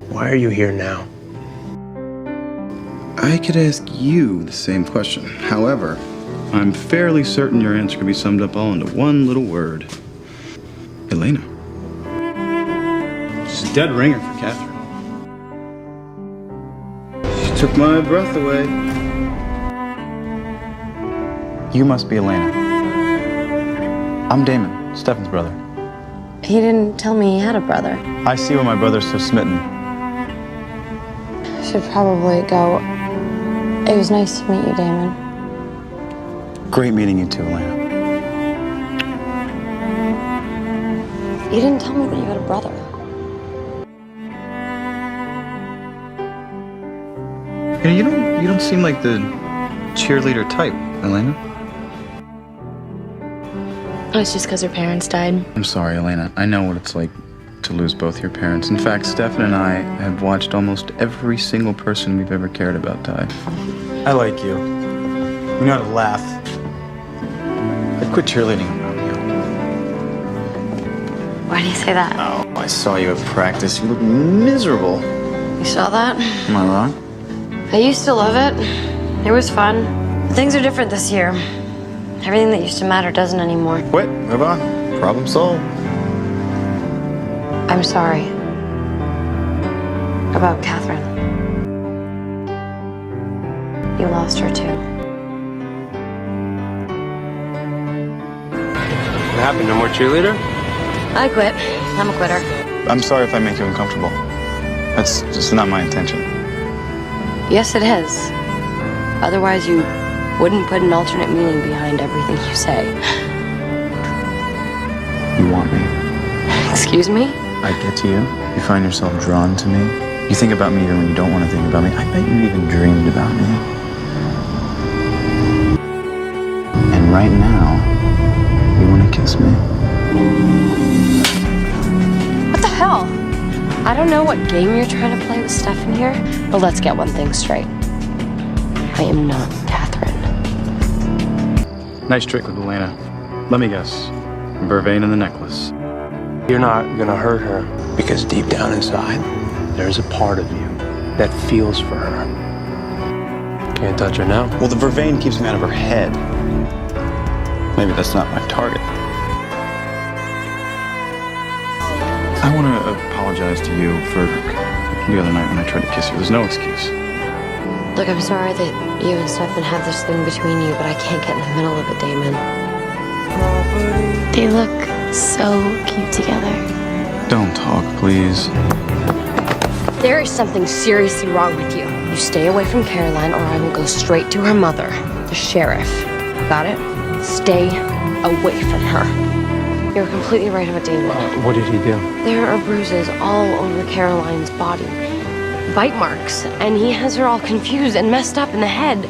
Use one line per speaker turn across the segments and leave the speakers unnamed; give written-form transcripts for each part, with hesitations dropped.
Why are you here now?
I could ask you the same question. However, I'm fairly certain your answer could be summed up all into one little word. Elena. She's a dead ringer for Catherine. She took my breath away. You must be Elena. I'm Damon, Stefan's brother.
He didn't tell me he had a brother.
I see why my brother's so smitten.
I should probably go. It was nice to meet you, Damon.
Great meeting you too, Elena.
You didn't tell me that you had a brother.
You don't seem like the cheerleader type, Elena.
Oh, it's just because her parents died.
I'm sorry, Elena. I know what it's like to lose both your parents. In fact, Stefan and I have watched almost every single person we've ever cared about die. I like you. You know how to laugh. I quit cheerleading around you.
Why do you say that?
Oh, I saw you at practice. You look miserable.
You saw that?
Am I wrong?
I used to love it. It was fun. Things are different this year. Everything that used to matter doesn't anymore.
Quit. Move on. Problem solved.
I'm sorry. About Catherine. You lost her too.
What happened? No more cheerleader?
I quit. I'm a quitter.
I'm sorry if I make you uncomfortable. That's just not my intention.
Yes, it is. Otherwise, you wouldn't put an alternate meaning behind everything you say.
You want me.
Excuse me?
I get to you. You find yourself drawn to me. You think about me even when you don't want to think about me. I bet you even dreamed about me. And right now, you want to kiss me.
What the hell? I don't know what game you're trying to play with Stefan here, but let's get one thing straight. I am not Catherine.
Nice trick with Elena. Let me guess. Vervain and the necklace.
You're not gonna hurt her because deep down inside, there's a part of you that feels for her. Can't touch her now.
Well, the vervain keeps me out of her head. Maybe that's not my target. I want to apologize to you for the other night when I tried to kiss you. There's no excuse.
Look, I'm sorry that you and Stefan have this thing between you, but I can't get in the middle of it, Damon. They look so cute together.
Don't talk, please.
There is something seriously wrong with you. You stay away from Caroline, or I will go straight to her mother, the sheriff. Got it? Stay away from her. You're completely right about Damon.
What did he do?
There are bruises all over Caroline's body. Bite marks, and he has her all confused and messed up in the head.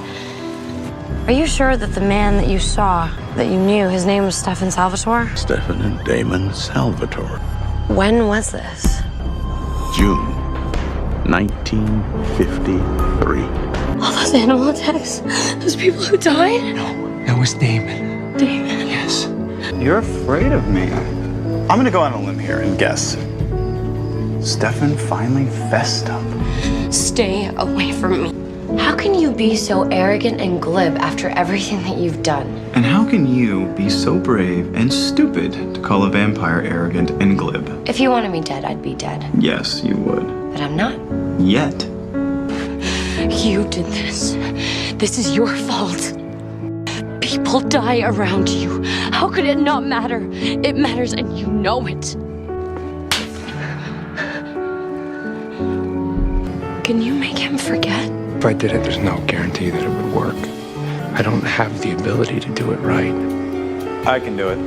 Are you sure that the man that you saw, that you knew, his name was Stefan Salvatore?
Stefan and Damon Salvatore.
When was this?
June 1953.
All those animal attacks? Those people who died?
No, that was Damon.
Damon.
Yes.
You're afraid of me. I'm gonna go on a limb here and guess. Stefan finally fessed up.
Stay away from me. How can you be so arrogant and glib after everything that you've done?
And how can you be so brave and stupid to call a vampire arrogant and glib?
If you wanted me dead, I'd be dead.
Yes, you would.
But I'm not.
Yet.
You did this. This is your fault. People die around you. How could it not matter? It matters, and you know it. Can you make him forget?
If I did it, there's no guarantee that it would work. I don't have the ability to do it right.
I can do it.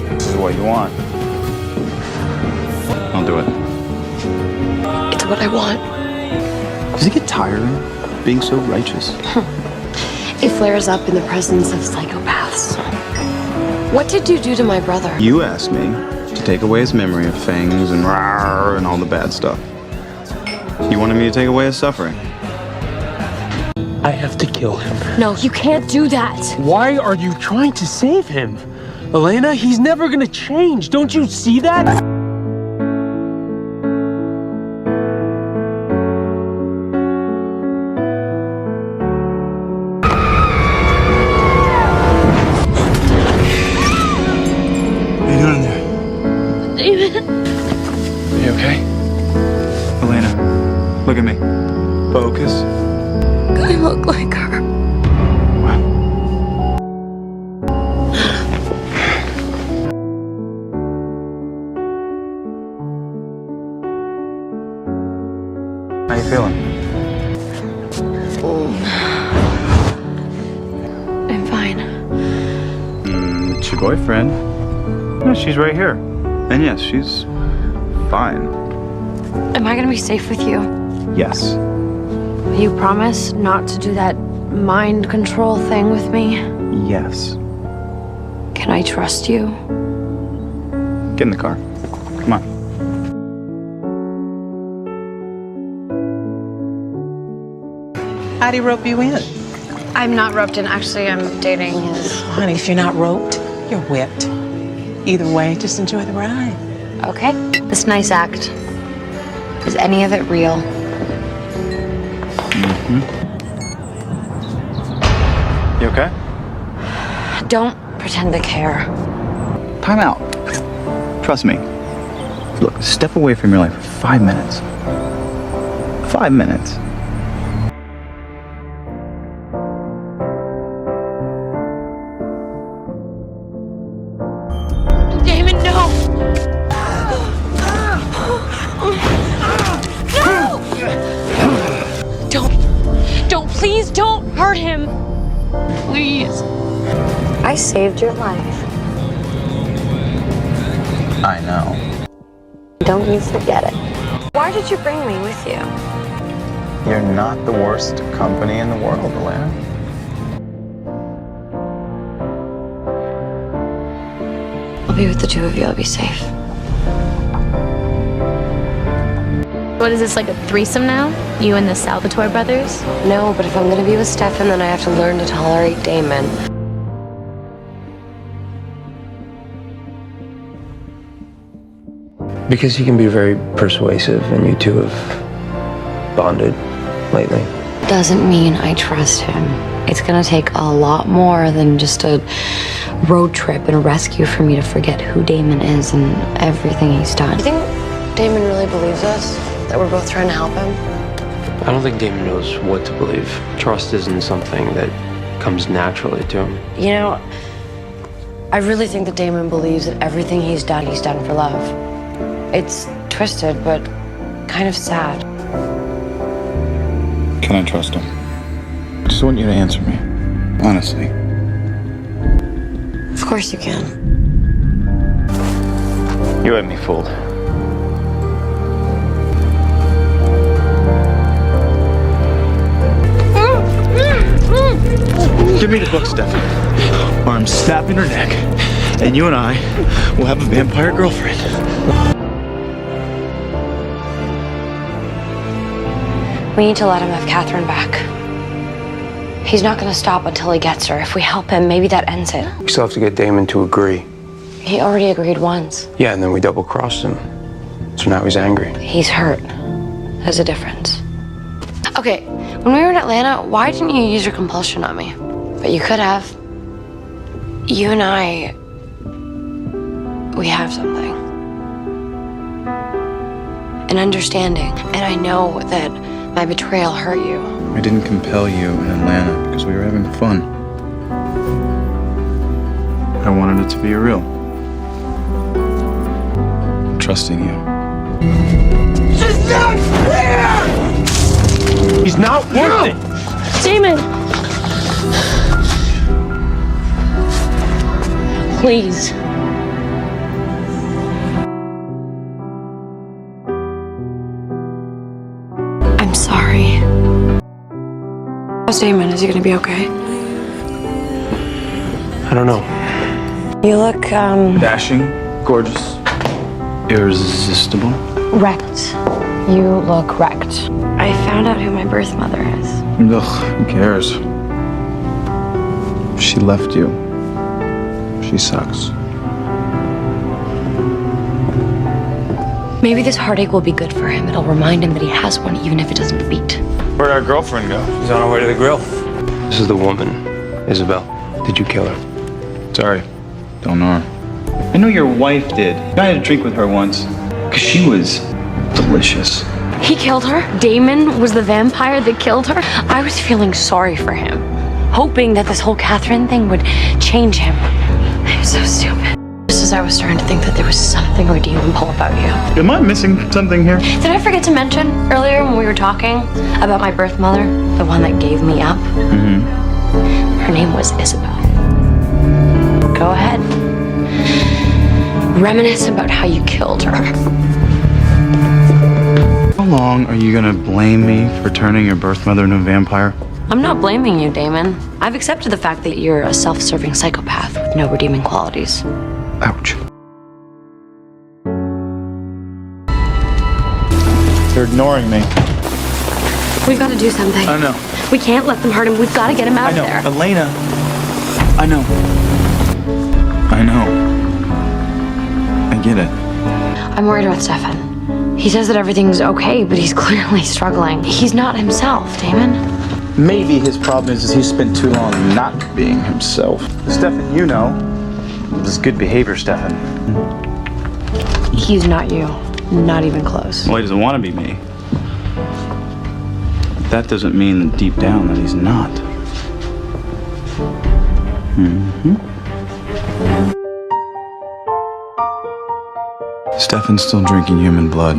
This is what you want. I'll do it.
It's what I want.
Does it get tiring being so righteous?
It flares up in the presence of psychopaths. What did you do to my brother?
You asked me to take away his memory of fangs and rawr and all the bad stuff. You wanted me to take away his suffering.
I have to kill him.
No, you can't do that.
Why are you trying to save him? Elena, he's never gonna change. Don't you see that?
You okay? Elena, look at me. Focus.
I look like her.
How you feeling?
I'm fine.
It's your boyfriend. No, she's right here. And yes, she's fine.
Am I gonna be safe with you?
Yes.
You promise not to do that mind control thing with me?
Yes.
Can I trust you?
Get in the car. Come on.
How'd he rope you in?
I'm not roped in. Actually, I'm dating his...
Honey, if you're not roped, you're whipped. Either way, just enjoy the ride.
Okay. This nice act. Is any of it real?
You okay?
Don't pretend to care.
Time out. Trust me. Look, step away from your life for 5 minutes. 5 minutes.
Damon, no! No! Don't, please don't hurt him. Please. I saved your life.
I know.
Don't you forget it. Why did you bring me with you?
You're not the worst company in the world, Elena.
I'll be with the two of you. I'll be safe.
What is this, like a threesome now? You and the Salvatore brothers?
No, but if I'm gonna be with Stefan, then I have to learn to tolerate Damon.
Because he can be very persuasive, and you two have bonded lately.
Doesn't mean I trust him. It's gonna take a lot more than just a road trip and a rescue for me to forget who Damon is and everything he's done. You think Damon really believes us? That we're both trying to help him?
I don't think Damon knows what to believe. Trust isn't something that comes naturally to him.
You know, I really think that Damon believes that everything he's done for love. It's twisted, but kind of sad.
Can I trust him? I just want you to answer me. Honestly.
Of course you can.
You had me fooled. Give me the book, Stefan, or I'm snapping her neck, and you and I will have a vampire girlfriend.
We need to let him have Catherine back. He's not gonna stop until he gets her. If we help him, maybe that ends it.
We still have to get Damon to agree.
He already agreed once.
Yeah, and then we double-crossed him. So now he's angry.
He's hurt. There's a difference. Okay, when we were in Atlanta, why didn't you use your compulsion on me? But you could have. You and I, we have something. An understanding. And I know that my betrayal hurt you.
I didn't compel you in Atlanta because we were having fun. I wanted it to be real. I'm trusting you.
She's not here! He's not worth it!
Damon! Please. I'm sorry. How's Damon? Is he gonna be okay?
I don't know.
You look,
Dashing, gorgeous, irresistible.
wrecked. You look wrecked. I found out who my birth mother is.
Ugh, who cares? She left you. She sucks.
Maybe this heartache will be good for him. It'll remind him that he has one, even if it doesn't beat.
Where'd our girlfriend go?
She's on her way to the grill. This is the woman, Isabel. Did you kill her?
Sorry, don't know her. I know your wife did. I had a drink with her once. Because she was delicious.
He killed her. Damon was the vampire that killed her. I was feeling sorry for him, hoping that this whole Catherine thing would change him. I'm so stupid. Just as I was starting to think that there was something redeemable about you.
Am I missing something here?
Did I forget to mention earlier when we were talking about my birth mother, the one that gave me up?
Mm-hmm.
Her name was Isabel. Go ahead. Reminisce about how you killed her.
How long are you gonna blame me for turning your birth mother into a vampire?
I'm not blaming you, Damon. I've accepted the fact that you're a self-serving psychopath with no redeeming qualities.
Ouch. They're ignoring me.
We've got to do something.
I know.
We can't let them hurt him. We've got to get him out of there.
Elena. I know. I get it.
I'm worried about Stefan. He says that everything's okay, but he's clearly struggling. He's not himself, Damon.
Maybe his problem is he spent too long not being himself. Stefan, you know. This is good behavior, Stefan.
He's not you. Not even close.
Well, he doesn't want to be me. That doesn't mean that deep down that he's not. Stefan's still drinking human blood.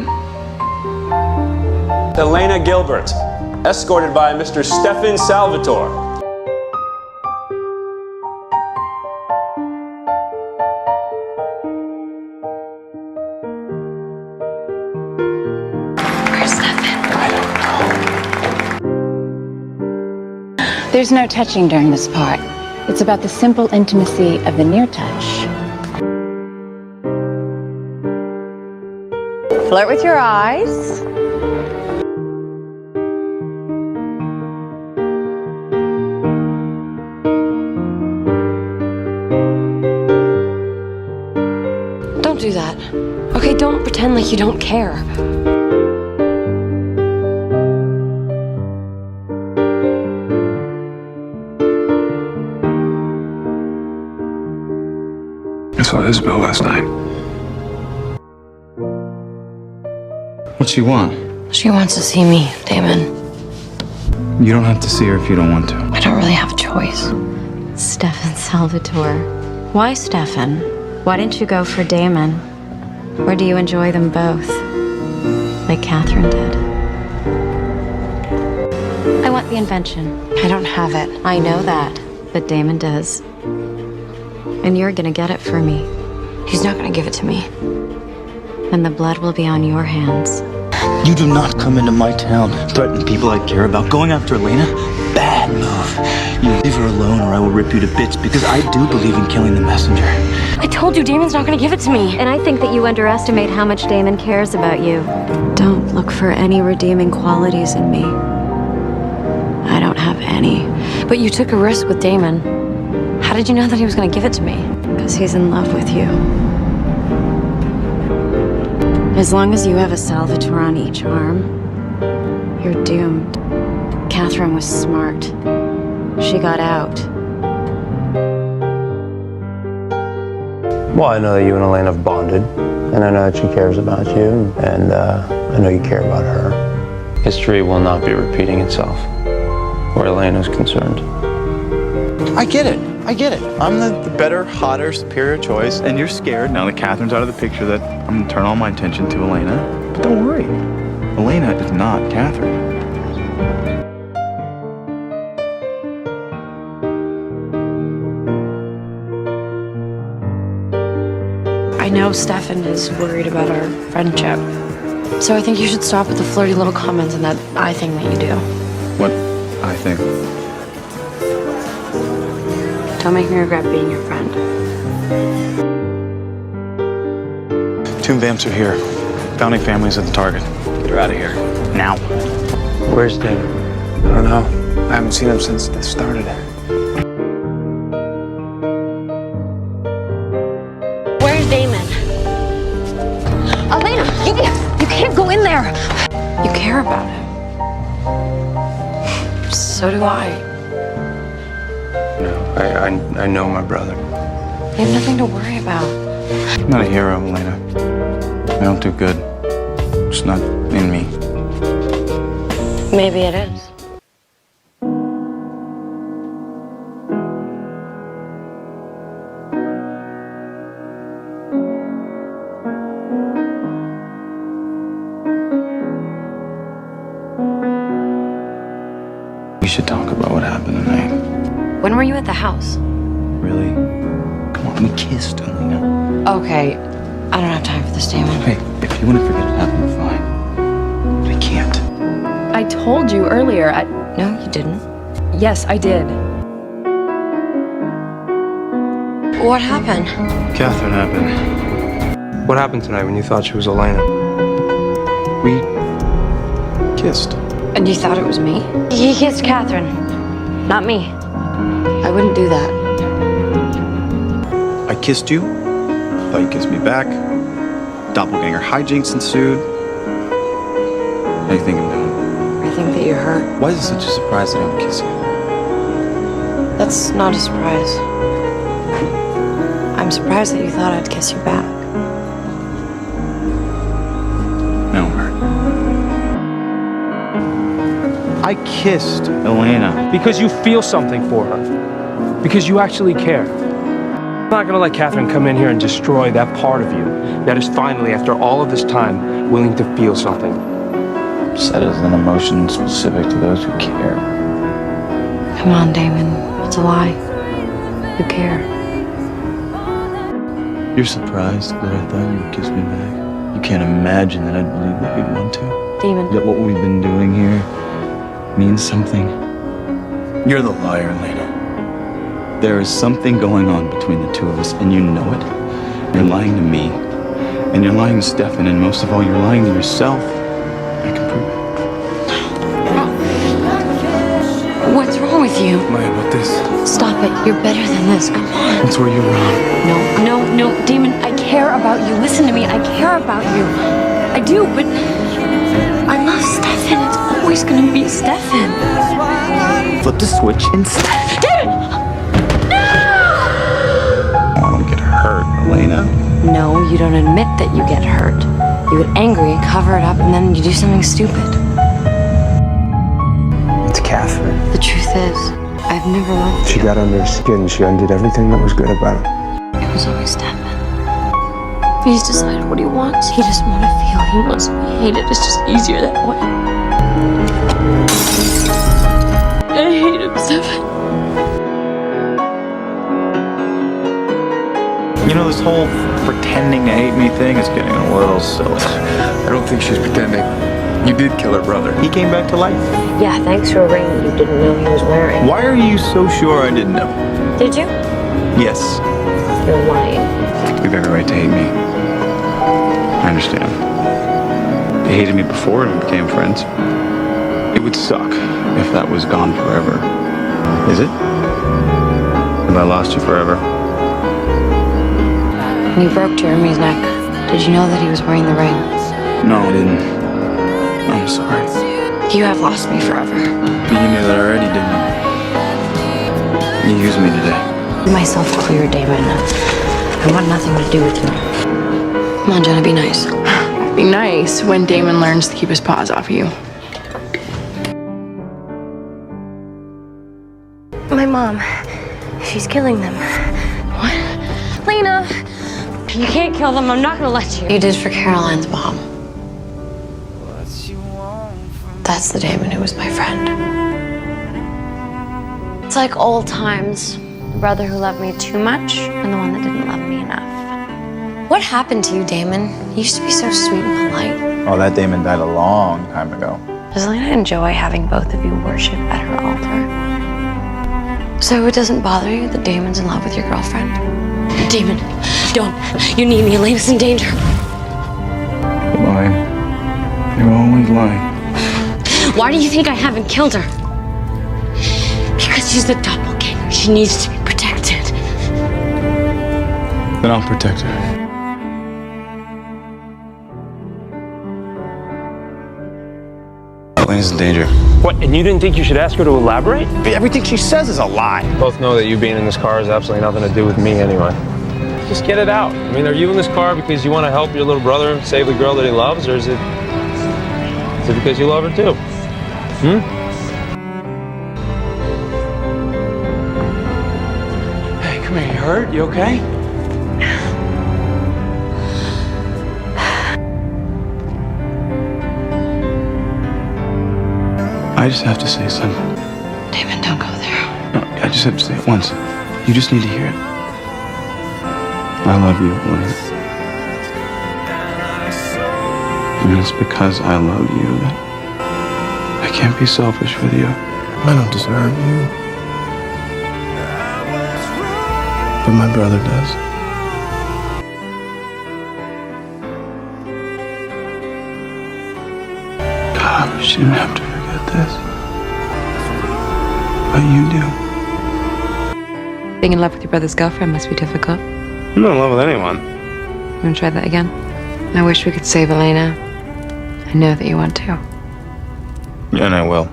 Elena Gilbert, escorted by Mr. Stefan Salvatore.
Where's Stefan?
There's no touching during this part. It's about the simple intimacy of the near touch. Flirt with your eyes.
Don't do that. Okay, don't pretend like you don't care.
I saw Isabel last night.
What's she want?
She wants to see me, Damon.
You don't have to see her if you don't want to.
I don't really have a choice.
Stefan Salvatore. Why Stefan? Why didn't you go for Damon? Or do you enjoy them both? Like Catherine did? I want the invention.
I don't have it.
I know that, but Damon does. And you're gonna get it for me.
He's not gonna give it to me.
And the blood will be on your hands.
You do not come into my town threatening people I care about. Going after Elena? Bad move. You leave her alone or I will rip you to bits because I do believe in killing the messenger.
I told you Damon's not gonna give it to me.
And I think that you underestimate how much Damon cares about you. Don't look for any redeeming qualities in me. I don't have any.
But you took a risk with Damon. How did you know that he was gonna give it to me?
Because he's in love with you. As long as you have a Salvatore on each arm, you're doomed. Catherine was smart. She got out.
Well, I know that you and Elena have bonded, and I know that she cares about you, and I know you care about her. History will not be repeating itself, where Elena's concerned.
I get it. I'm the better, hotter, superior choice, and you're scared now that Catherine's out of the picture that I'm gonna turn all my attention to Elena. But don't worry, Elena is not Catherine.
I know Stefan is worried about our friendship. So I think you should stop with the flirty little comments and that I thing that you do.
What I think.
Don't make me regret being your friend.
Tomb vamps are here. Founding family's at the target. Get her out of here. Now.
Where's Damon? I don't know. I haven't seen him since this started.
Where's Damon? Elena, you can't go in there. You care about him. So do I.
No, I know my brother.
You have nothing to worry about.
I'm not a hero, Elena. I don't do good. Just not in me.
Maybe it is.
We should talk about what happened tonight.
When were you at the house?
Really? Come on, we kissed, Elena.
Okay, I don't have time for this, Damon.
Hey, if you want to forget it happened, fine. But I can't.
I told you earlier.
No, you didn't.
Yes, I did.
What happened?
Catherine happened.
What happened tonight when you thought she was Elena?
We kissed.
And you thought it was me? He kissed Catherine, not me. I wouldn't do that.
I kissed you. Thought you kissed me back. Doppelganger hijinks ensued. How do you think I'm doing?
I think that you're hurt.
Why is it such a surprise that I don't kiss you?
That's not a surprise. I'm surprised that you thought I'd kiss you back.
Now I'm hurt. I kissed Elena.
Because you feel something for her. Because you actually care. I'm not gonna let Catherine come in here and destroy that part of you that is finally, after all of this time, willing to feel something.
Said as an emotion specific to those who care.
Come on, Damon. It's a lie. You care.
You're surprised that I thought you would kiss me back. You can't imagine that I'd believe that you'd want to.
Damon.
That what we've been doing here means something. You're the liar, Elena. There is something going on between the two of us, and you know it. You're lying to me, and you're lying to Stefan, and most of all, you're lying to yourself. I can prove it.
What's wrong with you?
Lie about this.
Stop it. You're better than this. Come on.
That's where you're wrong.
No, Damon, I care about you. Listen to me. I care about you. I do, but I love Stefan. It's always gonna be Stefan.
Flip the switch instead.
Damon! No!
I don't get hurt, Elena.
No, you don't admit that you get hurt. You get angry, cover it up, and then you do something stupid.
It's Catherine.
The truth is, I've never loved
She
you.
got under his skin. She undid everything that was good about him.
It was always Stefan. He's decided what he wants. He doesn't want to feel he wants to be hated. It's just easier that way. I hate him, Stefan.
You know, this whole pretending to hate me thing is getting a little silly.
I don't think she's pretending. You did kill her brother.
He came back to life.
Yeah, thanks to a ring you didn't know he was wearing.
Why are you so sure I didn't know?
Did you?
Yes.
You're lying.
You have every right to hate me. I understand. You hated me before and we became friends. It would suck if that was gone forever. Is it? If I lost you forever?
When you broke Jeremy's neck, did you know that he was wearing the ring?
No, I didn't. I'm sorry.
You have lost me forever.
You knew that already, didn't you? You used me today.
Be myself clear, Damon. I want nothing to do with you. Come on, Jenna, be nice.
Be nice when Damon learns to keep his paws off you.
My mom, she's killing them. What? Lena! You can't kill them. I'm not gonna let you. You did for Caroline's mom. That's the Damon who was my friend. It's like old times. The brother who loved me too much and the one that didn't love me enough. What happened to you, Damon? You used to be so sweet and polite.
Oh, that Damon died a long time ago.
Does Elena enjoy having both of you worship at her altar? So it doesn't bother you that Damon's in love with your girlfriend? Damon, don't. You need me. Elena's in danger.
Lying. You're always lying.
Why do you think I haven't killed her? Because she's the doppelganger. She needs to be protected.
Then I'll protect her. Elena's in danger.
What, and you didn't think you should ask her to elaborate?
Everything she says is a lie.
Both know that you being in this car has absolutely nothing to do with me anyway. Just get it out. I mean, are you in this car because you want to help your little brother save the girl that he loves, or is it Is it because you love her too?
Hey, come here. You hurt? You okay? I just have to say something.
Damon, don't go there.
No, I just have to say it once. You just need to hear it. I love you, Elena. And it's because I love you that I can't be selfish with you.
I don't deserve you. But my brother does.
God, we shouldn't have to forget this. But you do.
Being in love with your brother's girlfriend must be difficult.
I'm not in love with anyone.
You want to try that again? I wish we could save Elena. I know that you want to.
And I will.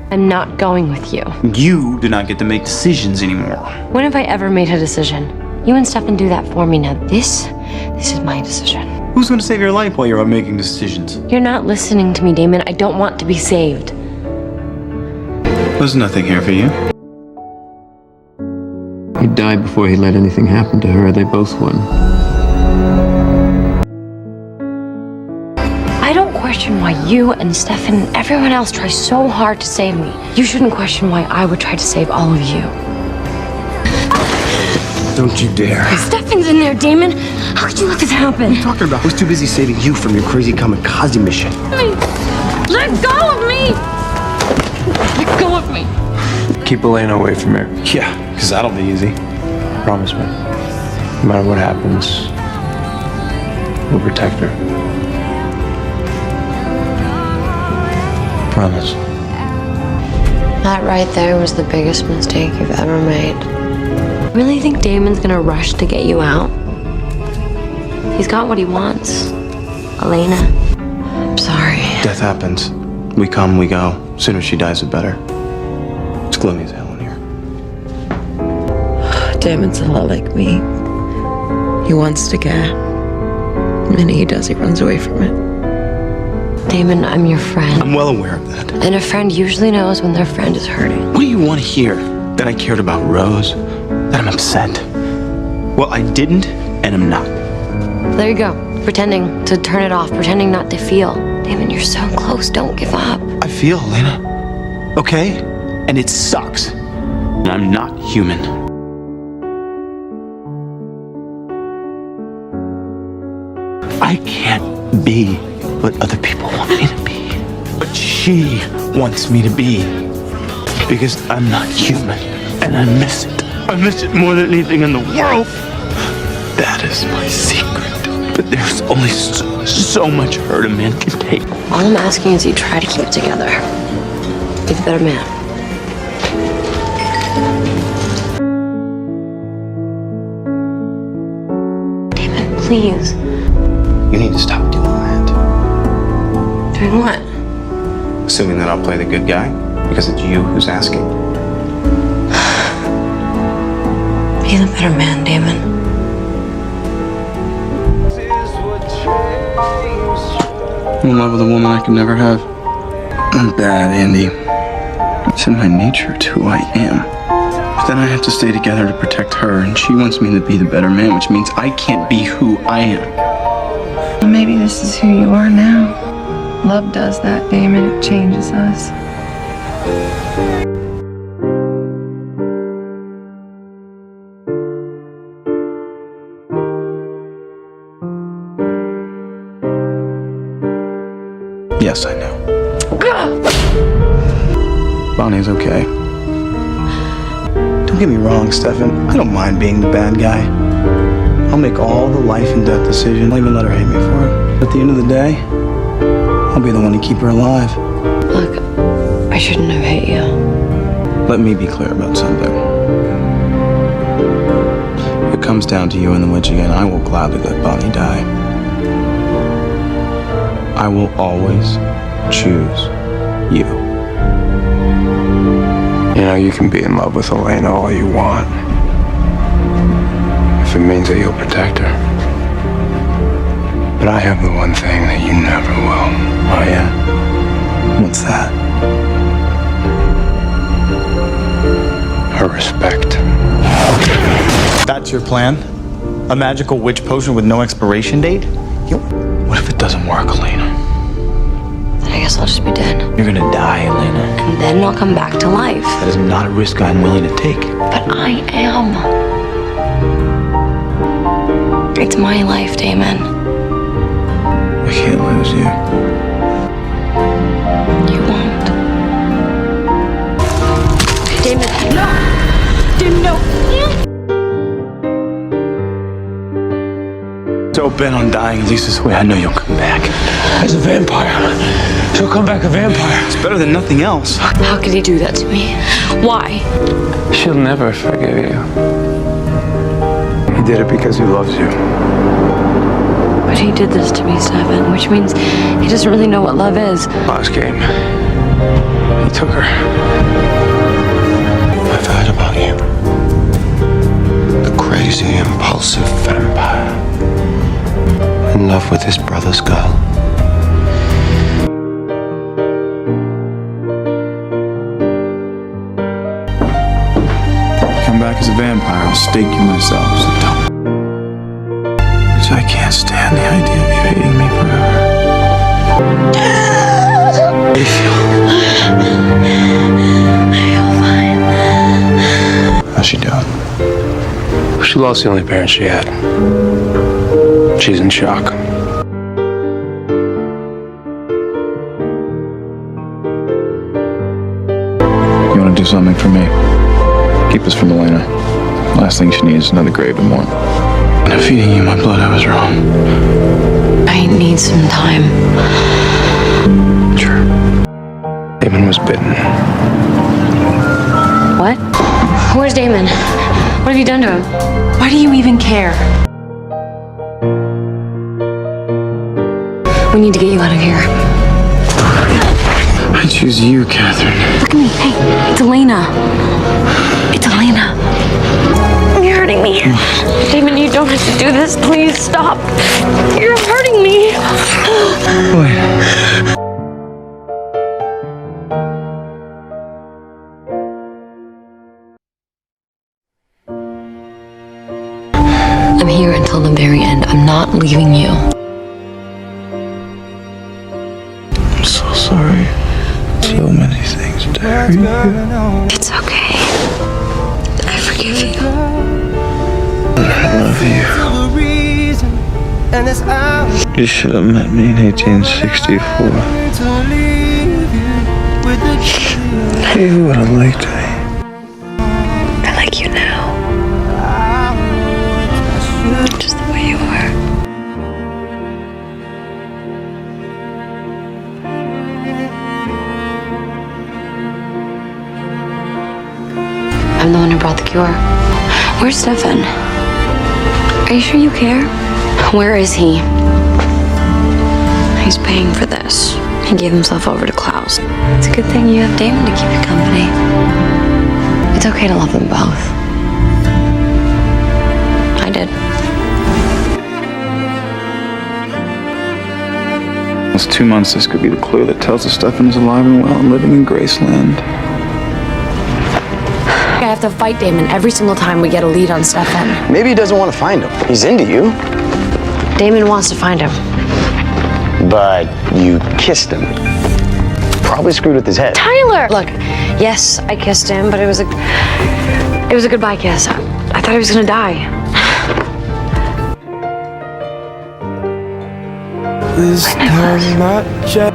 I'm not going with you.
You do not get to make decisions anymore.
When have I ever made a decision? You and Stefan do that for me now. This is my decision.
Who's going to save your life while you're out making decisions?
You're not listening to me, Damon. I don't want to be saved.
There's nothing here for you.
He died before he let anything happen to her. They both won.
I don't question why you and Stefan and everyone else try so hard to save me. You shouldn't question why I would try to save all of you.
Don't you dare.
Stefan's in there, Damon. How could you let this happen?
What are you talking about? I was too busy saving you from your crazy kamikaze mission.
Let go of me! Let go of me!
Keep Elena away from here.
Yeah, because that'll be easy.
Promise me. No matter what happens, we'll protect her. Promise.
That right there was the biggest mistake you've ever made. Really think Damon's gonna rush to get you out? He's got what he wants. Elena. I'm sorry.
Death happens. We come, we go. Sooner she dies, the better. It's gloomy as hell in here.
Damon's a lot like me. He wants to care. The minute he does, he runs away from it.
Damon, I'm your friend.
I'm well aware of that.
And a friend usually knows when their friend is hurting.
What do you want to hear? That I cared about Rose? That I'm upset? Well, I didn't, and I'm not.
There you go. Pretending to turn it off, pretending not to feel. Damon, you're so close. Don't give up.
I feel, Elena. Okay? And it sucks. And I'm not human. I can't be what other people want me to be. But she wants me to be. Because I'm not human. And I miss it. I miss it more than anything in the world. That is my secret. But there's only so much hurt a man can take.
All I'm asking is you try to keep it together. Be the better man. Damon, please.
You need to stop doing that.
Doing what?
Assuming that I'll play the good guy because it's you who's asking.
Be the better man, Damon.
I'm in love with a woman I can never have. I'm bad, Andy. It's in my nature, it's who I am. But then I have to stay together to protect her, and she wants me to be the better man, which means I can't be who I am.
Well, maybe this is who you are now. Love does that, Damon. It changes us.
Yes, I know. Bonnie's okay. Don't get me wrong, Stefan. I don't mind being the bad guy. I'll make all the life and death decisions. I'll even let her hate me for it. But at the end of the day, I'll be the one to keep her alive.
Look, I shouldn't have hit you.
Let me be clear about something. If it comes down to you and the witch again, I will gladly let Bonnie die. I will always choose you.
You know, you can be in love with Elena all you want. If it means that you'll protect her. But I have the one thing that you never will.
Oh, yeah? That's your plan? A magical witch potion with no expiration date? What if it doesn't work, Elena?
Then I guess I'll just be dead.
You're gonna die, Elena.
And then I'll come back to life.
That is not a risk I'm willing to take.
But I am. It's my life, Damon.
I can't lose you.
You won't. Damon, no! Damon, no!
So bent on dying, at least this way I know you'll come back.
As a vampire. She'll come back a vampire.
It's better than nothing else.
How could he do that to me? Why?
She'll never forgive you. He did it because he loves you.
But he did this to me, Stefan, which means he doesn't really know what love is.
Last game, he took her.
I've heard about you. The crazy, impulsive vampire. In love with his brother's girl.
Come back as a vampire, I'll stake you myself, so don't. Because I can't stand the idea of you hating me forever. How do you feel?
I feel fine.
How's she doing?
She lost the only parent she had. She's in shock.
You want to do something for me? Keep this from Elena. Last thing she needs is another grave to mourn. And if feeding you my blood, I was wrong.
I need some time.
Sure. Damon was bitten.
What? Where's Damon? What have you done to him?
Why do you even care?
We need to get you out of here.
I choose you, Catherine.
Look at me. Hey, it's Elena. It's Elena. You're hurting me. Damon, you don't have to do this. Please stop. You're hurting me. I'm here until the very end. I'm not leaving you.
I'm so sorry. So many things to hurt you.
It's okay. I forgive you.
I love you. You should have met me in 1864. You would have liked me.
I like you now. Just the way you are. I'm the one who brought the cure. Where's Stefan? Are you sure you care? Where is he? He's paying for this. He gave himself over to Klaus. It's a good thing you have Damon to keep you company. It's okay to love them both. I did.
Almost 2 months, this could be the clue that tells us Stefan is alive and well and living in Graceland.
I have to fight Damon every single time we get a lead on Stefan.
Maybe he doesn't want to find him. He's into you.
Damon wants to find him.
But you kissed him. Probably screwed with his head.
Tyler! Look, yes, I kissed him, but it was a goodbye kiss. I thought he was gonna die.
This time not just.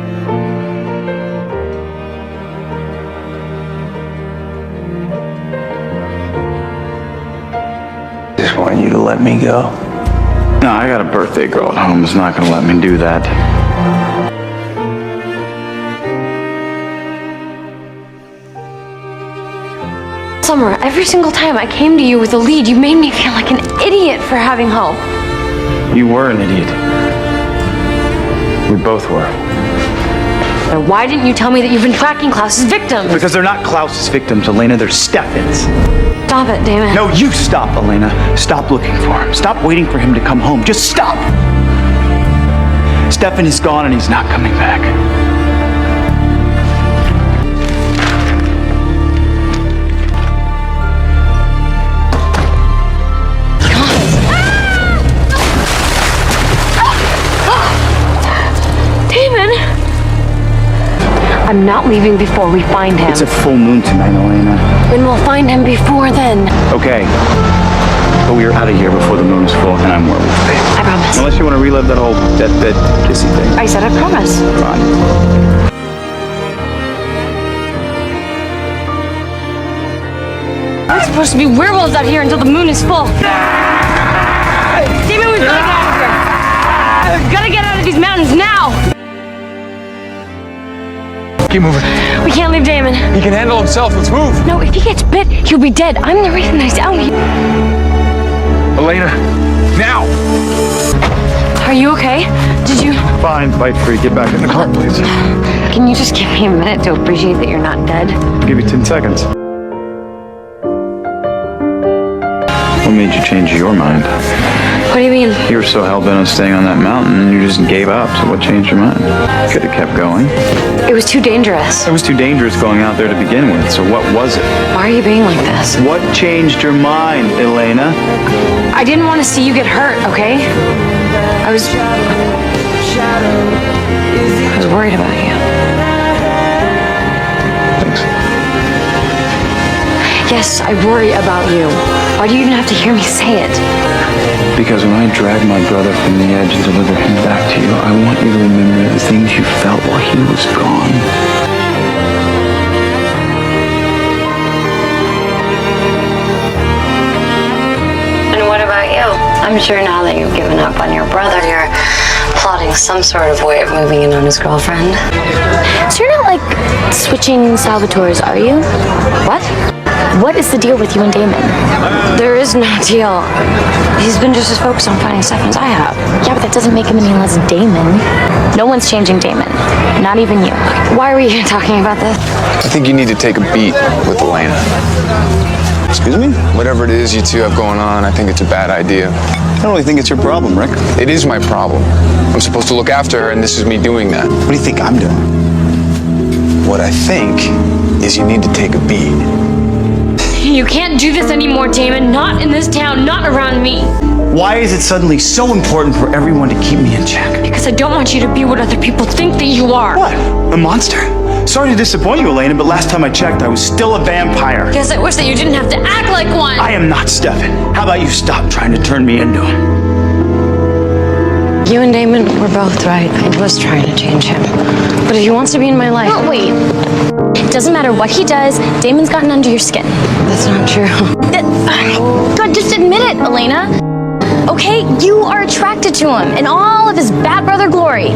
Just want you to let me go.
No, I got a birthday girl at home who's not gonna let me do that.
Summer, every single time I came to you with a lead, you made me feel like an idiot for having hope.
You were an idiot. We both were.
Then why didn't you tell me that you've been tracking Klaus's victims?
Because they're not Klaus's victims, Elena, they're Stefan's.
Stop it, Damon.
No, you stop, Elena. Stop looking for him. Stop waiting for him to come home. Just stop! Stefan is gone and he's not coming back.
I'm not leaving before we find him.
It's a full moon tonight, Elena.
Then we'll find him before then.
Okay. But we're out of here before the moon is full, and I'm werewolf, babe.
I promise.
Unless you want to relive that whole deathbed kissy thing.
I said I promise.
Fine.
We're supposed to be werewolves out here until the moon is full. Damon, we've got to get out of here. We've got to get out of these mountains now.
Keep moving.
We can't leave Damon.
He can handle himself. Let's move.
No, if he gets bit, he'll be dead. I'm the reason he's out here.
Elena, now.
Are you okay? Did you?
Fine, bite free. Get back in the car, please.
Can you just give me a minute to appreciate that you're not dead?
I'll give you 10 seconds. What made you change your mind?
What do you mean?
You were so hell-bent on staying on that mountain, and you just gave up. So what changed your mind? Could have kept going.
It was too dangerous.
It was too dangerous going out there to begin with. So what was it?
Why are you being like this?
What changed your mind, Elena?
I didn't want to see you get hurt, okay? I was worried about you.
Thanks.
Yes, I worry about you. Why do you even have to hear me say it?
Because when I drag my brother from the edge and deliver him back to you, I want you to remember the things you felt while he was gone.
And what about you? I'm sure now that you've given up on your brother, you're plotting some sort of way of moving in on his girlfriend.
So you're not like switching Salvatores, are you? What? What is the deal with you and Damon? There is no deal. He's been just as focused on finding Stefan as I have. Yeah, but that doesn't make him any less Damon. No one's changing Damon. Not even you. Why are we even talking about this?
I think you need to take a beat with Elena.
Excuse me?
Whatever it is you two have going on, I think it's a bad idea.
I don't really think it's your problem, Rick.
It is my problem. I'm supposed to look after her, and this is me doing that.
What do you think I'm doing?
What I think is you need to take a beat.
You can't do this anymore, Damon. Not in this town, not around me.
Why is it suddenly so important for everyone to keep me in check?
Because I don't want you to be what other people think that you are.
What? A monster? Sorry to disappoint you, Elena, but last time I checked, I was still a vampire.
Guess I wish that you didn't have to act like one.
I am not Stefan. How about you stop trying to turn me into him?
You and Damon were both right. I was trying to change him. But if he wants to be in my life... No, wait. It doesn't matter what he does, Damon's gotten under your skin. That's not true. God, just admit it, Elena. Okay, you are attracted to him in all of his bad brother glory.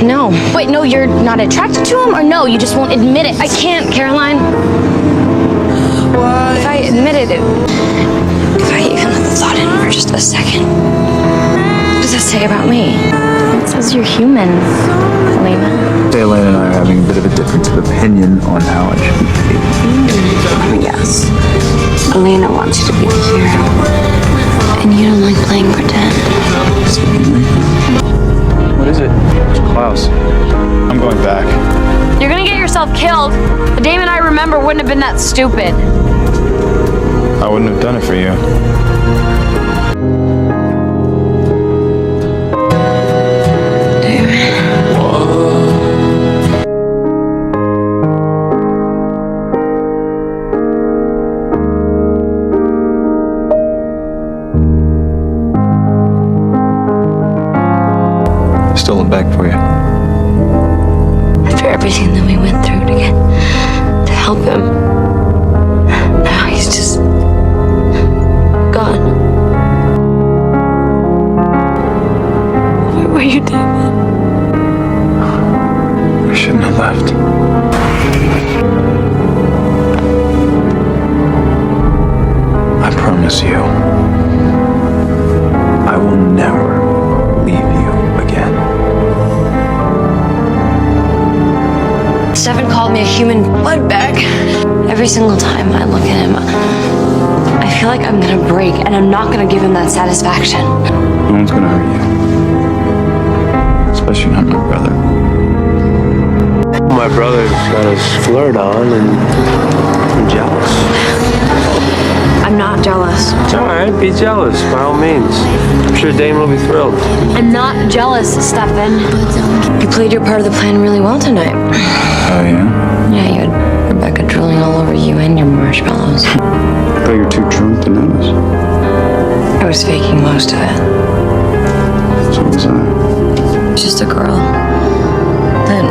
No. Wait, no, you're not attracted to him? Or no, you just won't admit it? I can't, Caroline. If I admitted it... If I even thought it for just a second... What does that say about me? It says you're human, Elena.
Elena and I are having a bit of a difference of opinion on how I should behave.
Yes. Elena wants you to be the hero. And you don't like playing pretend.
What is it? It's Klaus. I'm going back.
You're gonna get yourself killed. The Damon I remember wouldn't have been that stupid.
I wouldn't have done it for you. Still a bag for you.
After everything that we went through to help him, now he's just gone. Where were you, Damon?
I shouldn't have left. I promise you, I will never leave you again.
Stefan called me a human blood bag. Every single time I look at him, I feel like I'm gonna break, and I'm not gonna give him that satisfaction.
No one's gonna hurt you. Especially not my brother.
My brother's got his flirt on, and I'm jealous.
I'm not jealous.
It's all right, be jealous, by all means. I'm sure Damon will be thrilled.
I'm not jealous, Stefan. You played your part of the plan really well tonight.
Oh, yeah?
problems.
I thought you were too drunk to notice.
I was faking most of it.
So was I.
Just a girl that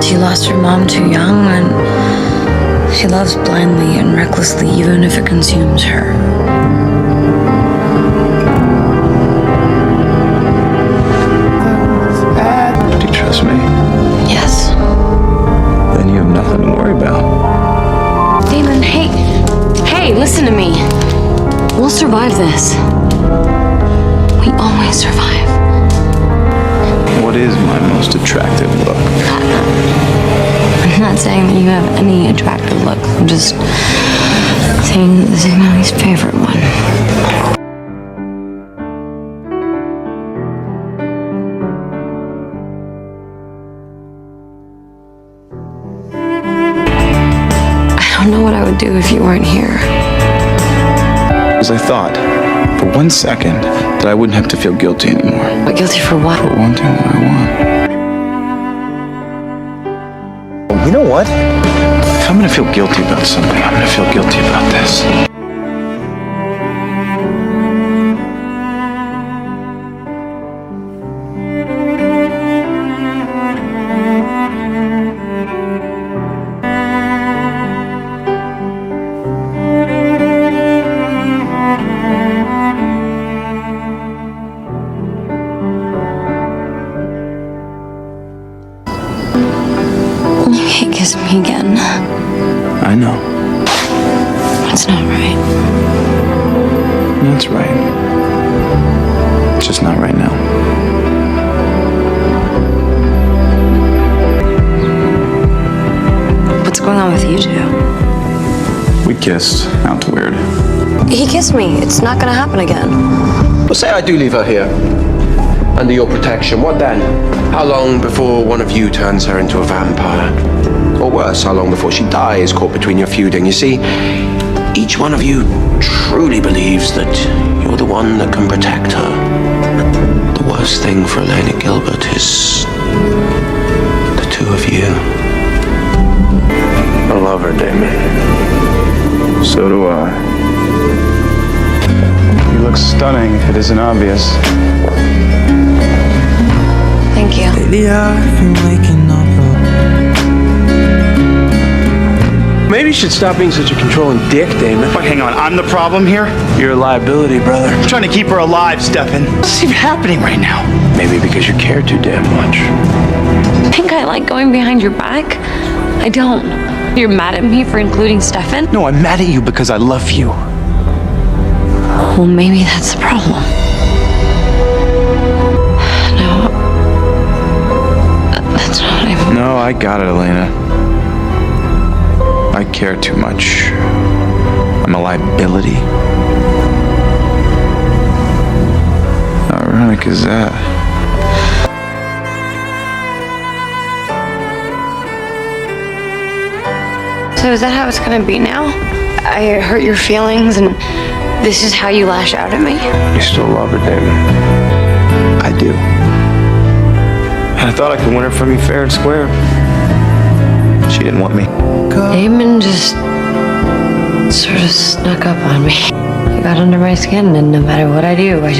she lost her mom too young, and she loves blindly and recklessly, even if it consumes her.
Do you trust me?
Yes.
Then you have nothing to worry about.
Damon, hey. Hey, listen to me. We'll survive this. We always survive.
What is my most attractive look?
I'm not saying that you have any attractive looks. I'm just saying this is my least favorite one. I don't know what I would do if you weren't here.
Because I thought, for 1 second, that I wouldn't have to feel guilty anymore.
But guilty for what?
For wanting what I want. You know what? If I'm gonna feel guilty about something, I'm gonna feel guilty about this.
You can't kiss me again.
I know.
That's not right.
That's right. It's just not right now.
What's going on with you two?
We kissed. Not weird.
He kissed me. It's not gonna happen again.
Well, say I do leave her here, under your protection. What then? How long before one of you turns her into a vampire? Or worse, how long before she dies caught between your feuding? You see, each one of you truly believes that you're the one that can protect her. The worst thing for Elena Gilbert is the two of you.
I love her, Damon.
So do I. You look stunning, if it isn't obvious.
Thank you.
Lately I've been waking up.
Maybe you should stop being such a controlling dick, Damon.
But hang on, I'm the problem here?
You're a liability, brother.
I'm trying to keep her alive, Stefan. What's even happening right now?
Maybe because you care too damn much.
I think I like going behind your back. I don't. You're mad at me for including Stefan?
No, I'm mad at you because I love you.
Well, maybe that's the problem. No. That's not what I mean.
No, I got it, Elena. I care too much. I'm a liability. How ironic is that?
So is that how it's gonna be now? I hurt your feelings and this is how you lash out at me?
You still love her, Damon.
I do. And I thought I could win her from you fair and square. She didn't want me.
Damon just sort of snuck up on me. He got under my skin, and no matter what I do, I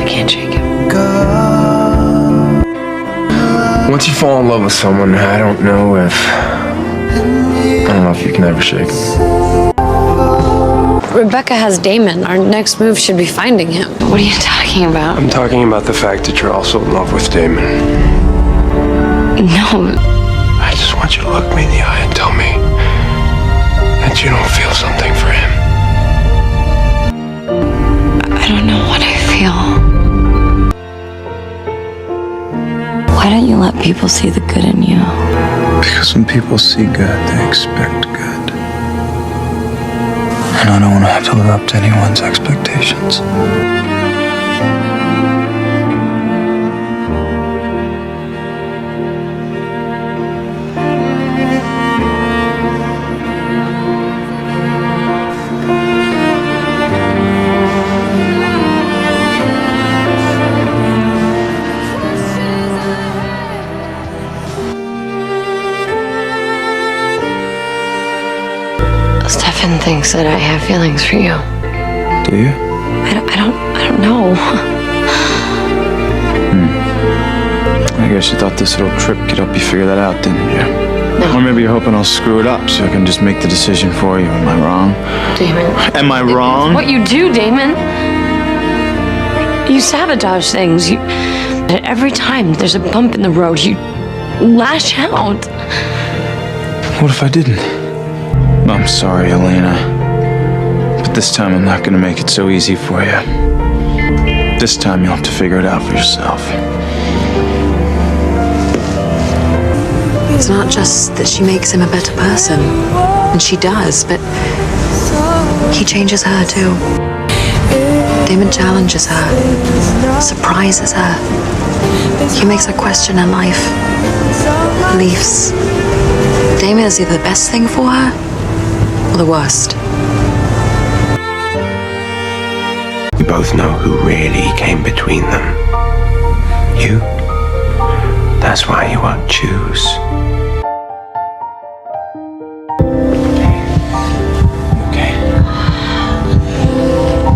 can't shake him.
Once you fall in love with someone, I don't know if you can ever shake them.
Rebecca has Damon. Our next move should be finding him. What are you talking about?
I'm talking about the fact that you're also in love with Damon.
No.
I just want you to look me in the eye and tell me that you don't feel something for him.
I don't know what I feel. Why don't you let people see the good in you?
Because when people see good, they expect good. And I don't want to have to live up to anyone's expectations.
Stefan thinks that I have feelings for you.
Do you?
I don't know.
I guess you thought this little trip could help you figure that out, didn't you?
No.
Or maybe you're hoping I'll screw it up so I can just make the decision for you. Am I wrong?
Damon.
Am I wrong?
It's what you do, Damon. You sabotage things. Every time there's a bump in the road, you lash out.
What if I didn't? I'm sorry, Elena. But this time I'm not gonna make it so easy for you. This time you'll have to figure it out for yourself.
It's not just that she makes him a better person, and she does, but he changes her too. Damon challenges her, surprises her. He makes her question her life, beliefs. Damon is either the best thing for her, or the worst.
We both know who really came between them. You. That's why you won't choose.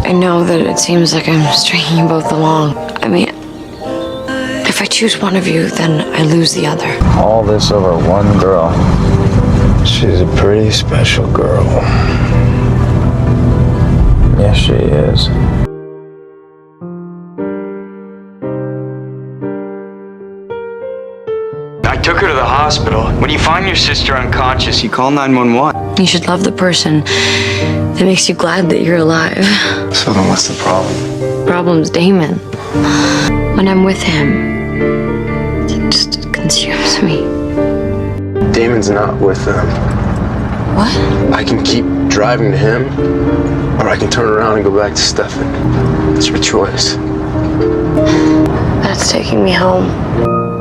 I know that it seems like I'm stringing you both along. I mean, if I choose one of you, then I lose the other.
All this over one girl. She's a pretty special girl. Yes, she is.
I took her to the hospital. When you find your sister unconscious, you call 911.
You should love the person that makes you glad that you're alive.
So then what's the problem?
Problem's Damon. When I'm with him, it just consumes me.
Damon's not with them.
What?
I can keep driving to him, or I can turn around and go back to Stefan. It's your choice.
That's taking me home.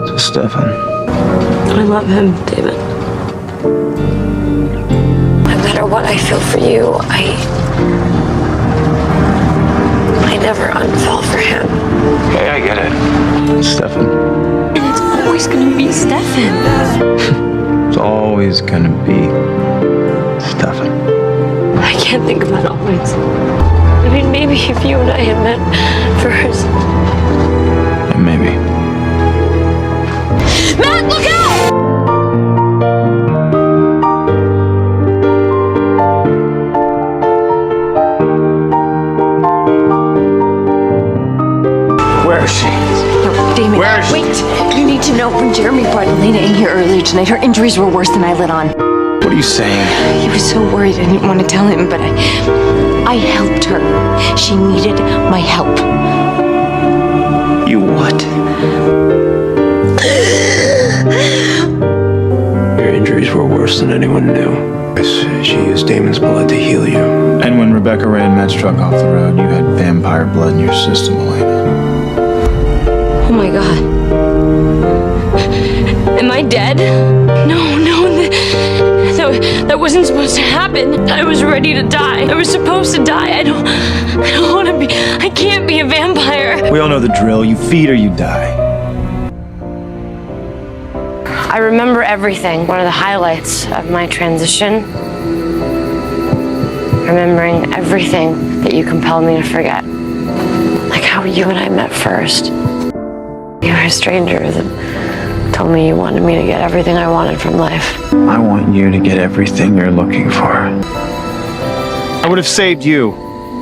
To Stefan.
I love him, David. No matter what I feel for you, I never unfell for him.
Hey, I get it. Stefan.
And it's always gonna be Stefan.
It's always gonna be Stefan.
I can't think about always. I mean, maybe if you and I had met first.
And maybe.
Matt, look out!
Where is she?
No, Damon,
Where is she?
wait. You need to know when Jeremy brought Elena in here earlier tonight, her injuries were worse than I let on.
What are you saying?
He was so worried I didn't want to tell him, but I helped her. She needed my help.
You what?
Your injuries were worse than anyone knew. She used Damon's blood to heal you.
And when Rebecca ran Matt's truck off the road, you had vampire blood in your system, Elena.
Oh my God. Am I dead? No, that wasn't supposed to happen. I was ready to die. I was supposed to die. I don't want to be, I can't be a vampire.
We all know the drill. You feed or you die.
I remember everything. One of the highlights of my transition. Remembering everything that you compelled me to forget. Like how you and I met first. You were a stranger that told me you wanted me to get everything I wanted from life.
I want you to get everything you're looking for. I would have saved you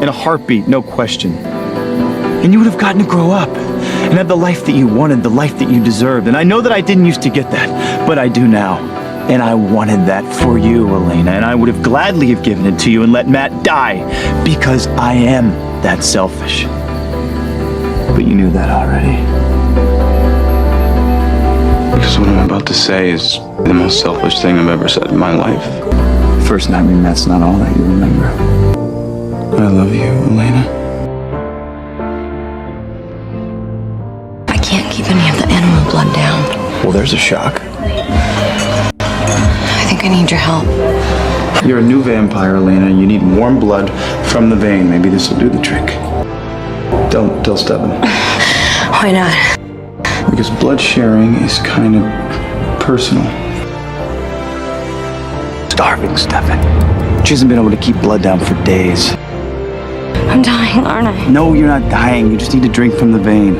in a heartbeat, no question. And you would have gotten to grow up and have the life that you wanted, the life that you deserved. And I know that I didn't used to get that, but I do now. And I wanted that for you, Elena. And I would have gladly have given it to you and let Matt die because I am that selfish. But you knew that already. Because what I'm about to say is the most selfish thing I've ever said in my life. First night we met's not all that you remember. I love you, Elena.
I can't keep any of the animal blood down.
Well, there's a shock.
I think I need your help.
You're a new vampire, Elena. You need warm blood from the vein. Maybe this will do the trick. Tell Stefan.
Why not?
Because blood sharing is kind of personal. Starving, Stefan.
She hasn't been able to keep blood down for days.
I'm dying, aren't I?
No, you're not dying. You just need to drink from the vein.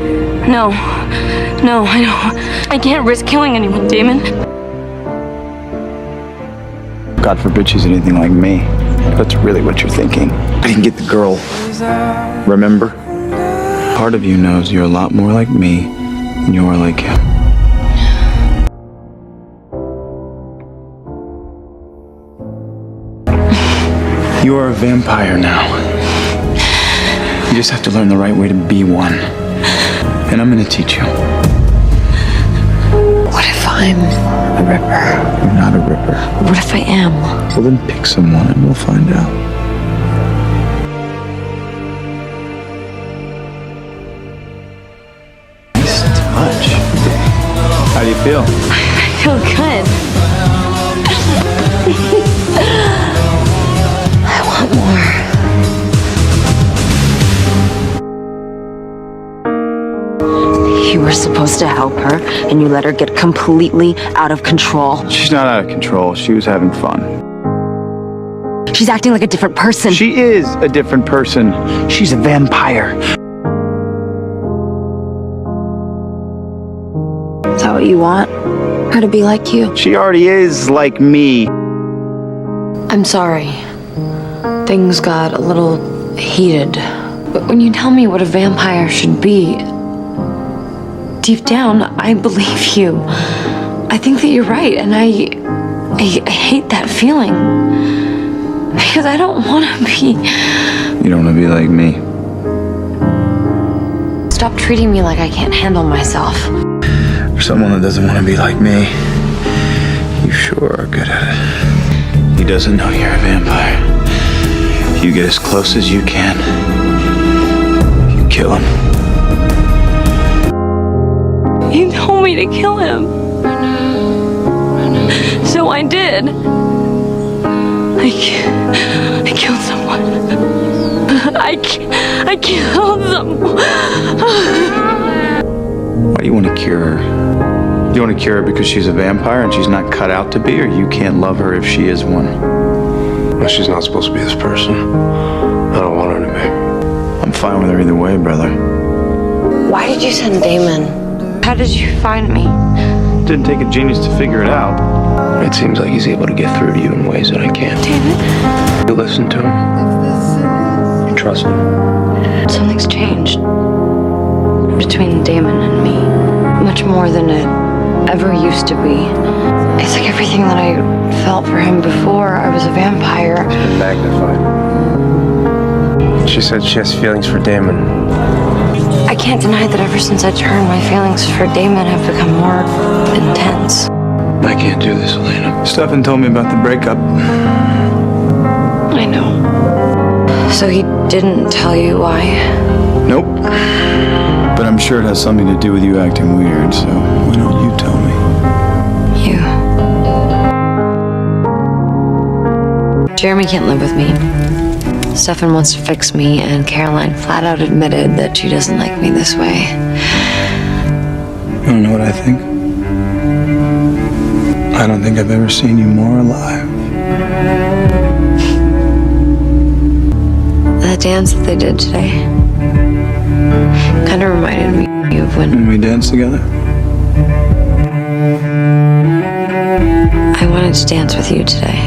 No, I don't. I can't risk killing anyone, Damon.
God forbid she's anything like me. That's really what you're thinking. I didn't get the girl. Remember?
Part of you knows you're a lot more like me than you are like him. You are a vampire now. You just have to learn the right way to be one. And I'm gonna teach you.
What if I'm a ripper?
You're not a ripper.
What if I am?
Well, then pick someone and we'll find out.
Nice touch. How do you feel?
I feel good.
I want more.
You were supposed to help her, and you let her get completely out of control.
She's not out of control. She was having fun.
She's acting like a different person.
She is a different person. She's a vampire.
Is that what you want? Her to be like you?
She already is like me.
I'm sorry. Things got a little heated. But when you tell me what a vampire should be, deep down, I believe you. I think that you're right, and I hate that feeling. Because I don't want to be...
You don't want to be like me.
Stop treating me like I can't handle myself.
For someone that doesn't want to be like me, you sure are good at it. He doesn't know you're a vampire. You get as close as you can. You kill him.
You told me to kill him. So I did. I killed someone. I killed someone.
Why do you want to cure her? You want to cure her because she's a vampire and she's not cut out to be, or you can't love her if she is one?
Well, she's not supposed to be this person. I don't want her to be.
I'm fine with her either way, brother.
Why did you send Damon? How did you find me?
Didn't take a genius to figure it out.
It seems like he's able to get through to you in ways that I can't.
Damon?
You listen to him. You trust him.
Something's changed between Damon and me. Much more than it ever used to be. It's like everything that I felt for him before I was a vampire.
It's been magnified. She said she has feelings for Damon.
I can't deny that ever since I turned, my feelings for Damon have become more intense.
I can't do this, Elena.
Stefan told me about the breakup.
I know. So he didn't tell you why?
Nope. But I'm sure it has something to do with you acting weird, so why don't you tell me?
You. Jeremy can't live with me. Stefan wants to fix me, and Caroline flat out admitted that she doesn't like me this way.
You wanna know what I think? I don't think I've ever seen you more alive.
The dance that they did today kind of reminded me of when
we danced together?
I wanted to dance with you today.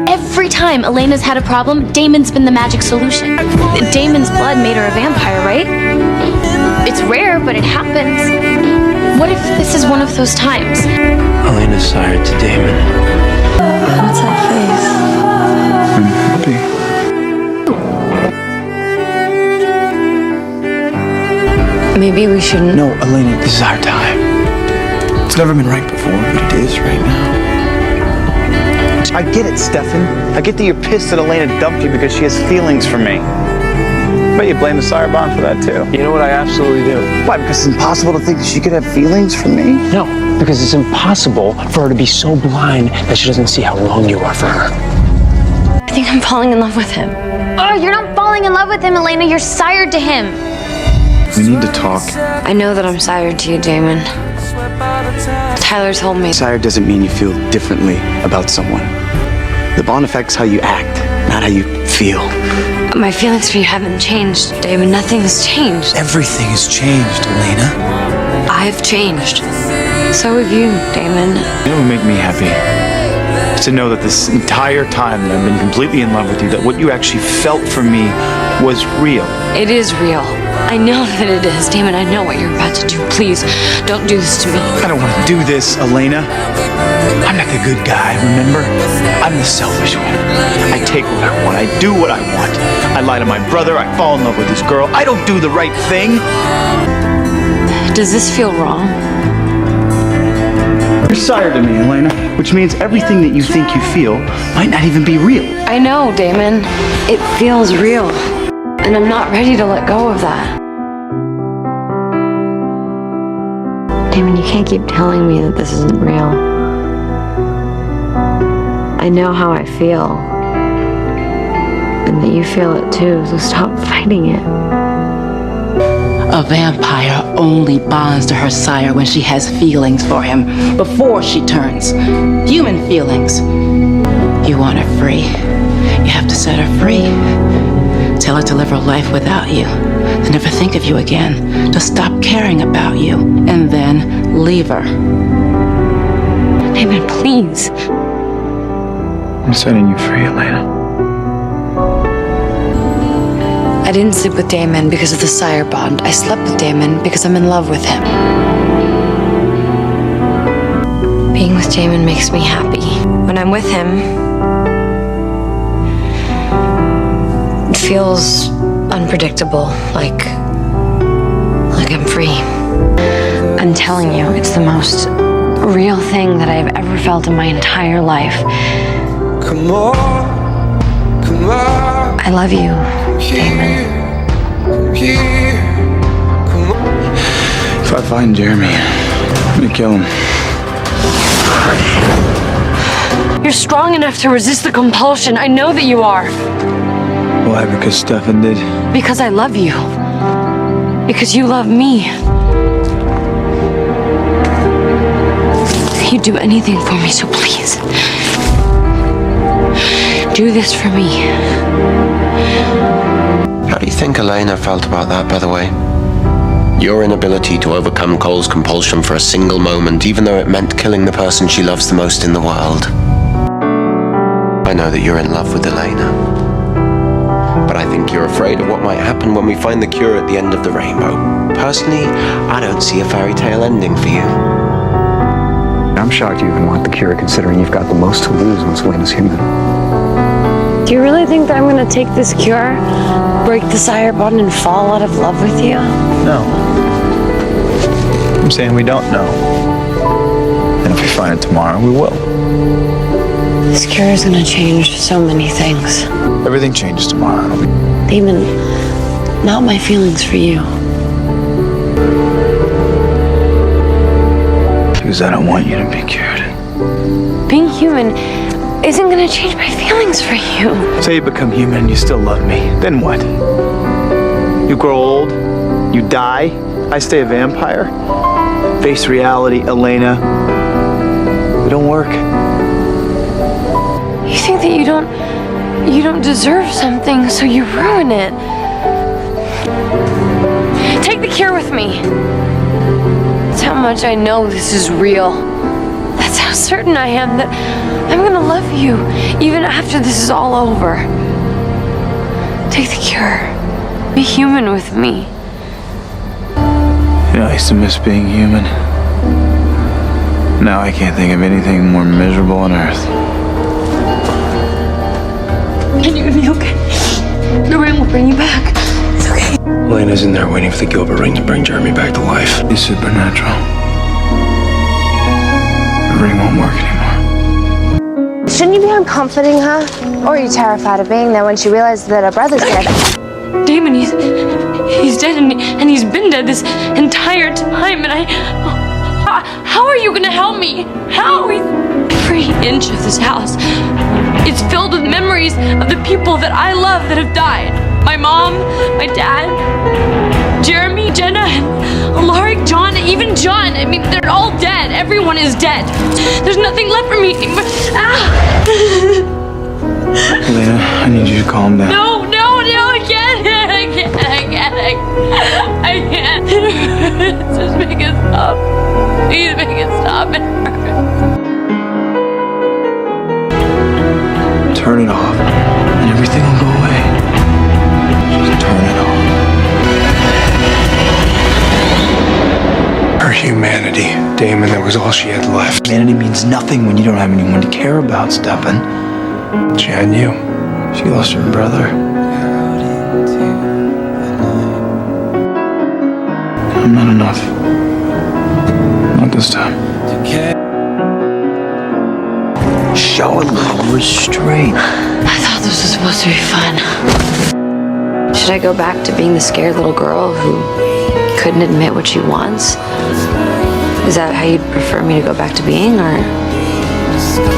Every time Elena's had a problem, Damon's been the magic solution. Damon's blood made her a vampire, right? It's rare, but it happens. What if this is one of those times?
Elena's sired to Damon.
What's that face?
I'm happy.
Maybe we shouldn't.
No, Elena, this is our time. It's never been right before, but it is right now. I get it, Stefan. I get that you're pissed that Elena dumped you because she has feelings for me. But you blame the Sire Bond for that too.
You know what I absolutely do?
Why? Because it's impossible to think that she could have feelings for me?
No, because it's impossible for her to be so blind that she doesn't see how wrong you are for her.
I think I'm falling in love with him.
Oh, you're not falling in love with him, Elena. You're sired to him.
We need to talk.
I know that I'm sire to you, Damon. Tyler told me.
Sire doesn't mean you feel differently about someone. The bond affects how you act, not how you feel.
My feelings for you haven't changed, Damon. Nothing has changed.
Everything has changed, Elena.
I've changed. So have you, Damon.
You know what would make me happy? It's to know that this entire time that I've been completely in love with you, that what you actually felt for me was real.
It is real. I know that it is. Damon, I know what you're about to do. Please, don't do this to me.
I don't want to do this, Elena. I'm not the good guy, remember? I'm the selfish one. I take what I want. I do what I want. I lie to my brother. I fall in love with this girl. I don't do the right thing.
Does this feel wrong?
You're sire to me, Elena, which means everything that you think you feel might not even be real.
I know, Damon. It feels real. And I'm not ready to let go of that. Damon, you can't keep telling me that this isn't real. I know how I feel. And that you feel it too, so stop fighting it.
A vampire only bonds to her sire when she has feelings for him, before she turns. Human feelings. You want her free. You have to set her free. Tell her to live her life without you. To never think of you again. To stop caring about you. And then leave her.
Damon, please.
I'm setting you free, Elena.
I didn't sleep with Damon because of the sire bond. I slept with Damon because I'm in love with him. Being with Damon makes me happy. When I'm with him, it feels unpredictable, like I'm free. I'm telling you, it's the most real thing that I've ever felt in my entire life.
Come on, come on.
I love you, Damon.
If I find Jeremy, I'm gonna kill him.
You're strong enough to resist the compulsion. I know that you are.
Why? Because Stefan did?
Because I love you. Because you love me. You'd do anything for me, so please. Do this for me.
How do you think Elena felt about that, by the way? Your inability to overcome Cole's compulsion for a single moment, even though it meant killing the person she loves the most in the world. I know that you're in love with Elena. But I think you're afraid of what might happen when we find the cure at the end of the rainbow. Personally, I don't see a fairy tale ending for you.
I'm shocked you even want the cure, considering you've got the most to lose once Elena's human.
Do you really think that I'm gonna take this cure, break the sire bond, and fall out of love with you?
No. I'm saying we don't know. And if we find it tomorrow, we will.
This cure is gonna change so many things.
Everything changes tomorrow.
Damon, not my feelings for you.
Because I don't want you to be cured.
Being human isn't gonna change my feelings for you.
Say you become human and you still love me. Then what? You grow old, you die, I stay a vampire, face reality, Elena. It don't work.
You think that you don't deserve something, so you ruin it. Take the cure with me. That's how much I know this is real. That's how certain I am that I'm gonna love you, even after this is all over. Take the cure. Be human with me.
You know, I used to miss being human. Now I can't think of anything more miserable on earth.
And you're gonna be okay. The ring will bring you back. It's okay.
Elena's in there waiting for the Gilbert ring to bring Jeremy back to life.
It's supernatural. The ring won't work anymore.
Shouldn't you be uncomforting her? Or are you terrified of being there when she realizes that her brother's dead?
Damon, he's dead and he's been dead this entire time, and how are you gonna help me? How? Every inch of this house, it's filled with memories of the people that I love that have died. My mom, my dad, Jeremy, Jenna. everyone is dead. There's nothing left for me anymore.
Elena, I need you to calm down.
No, I can't. I can't. Just make it stop. Please make it stop. It hurts.
Turn it off, and everything will go away. Just turn it off.
Her humanity, Damon, that was all she had left.
Humanity means nothing when you don't have anyone to care about, Stefan.
She had you.
She lost her brother. I'm not enough. Not this time. Show a little restraint.
I thought this was supposed to be fun. Should I go back to being the scared little girl who couldn't admit what she wants? Is that how you'd prefer me to go back to being, or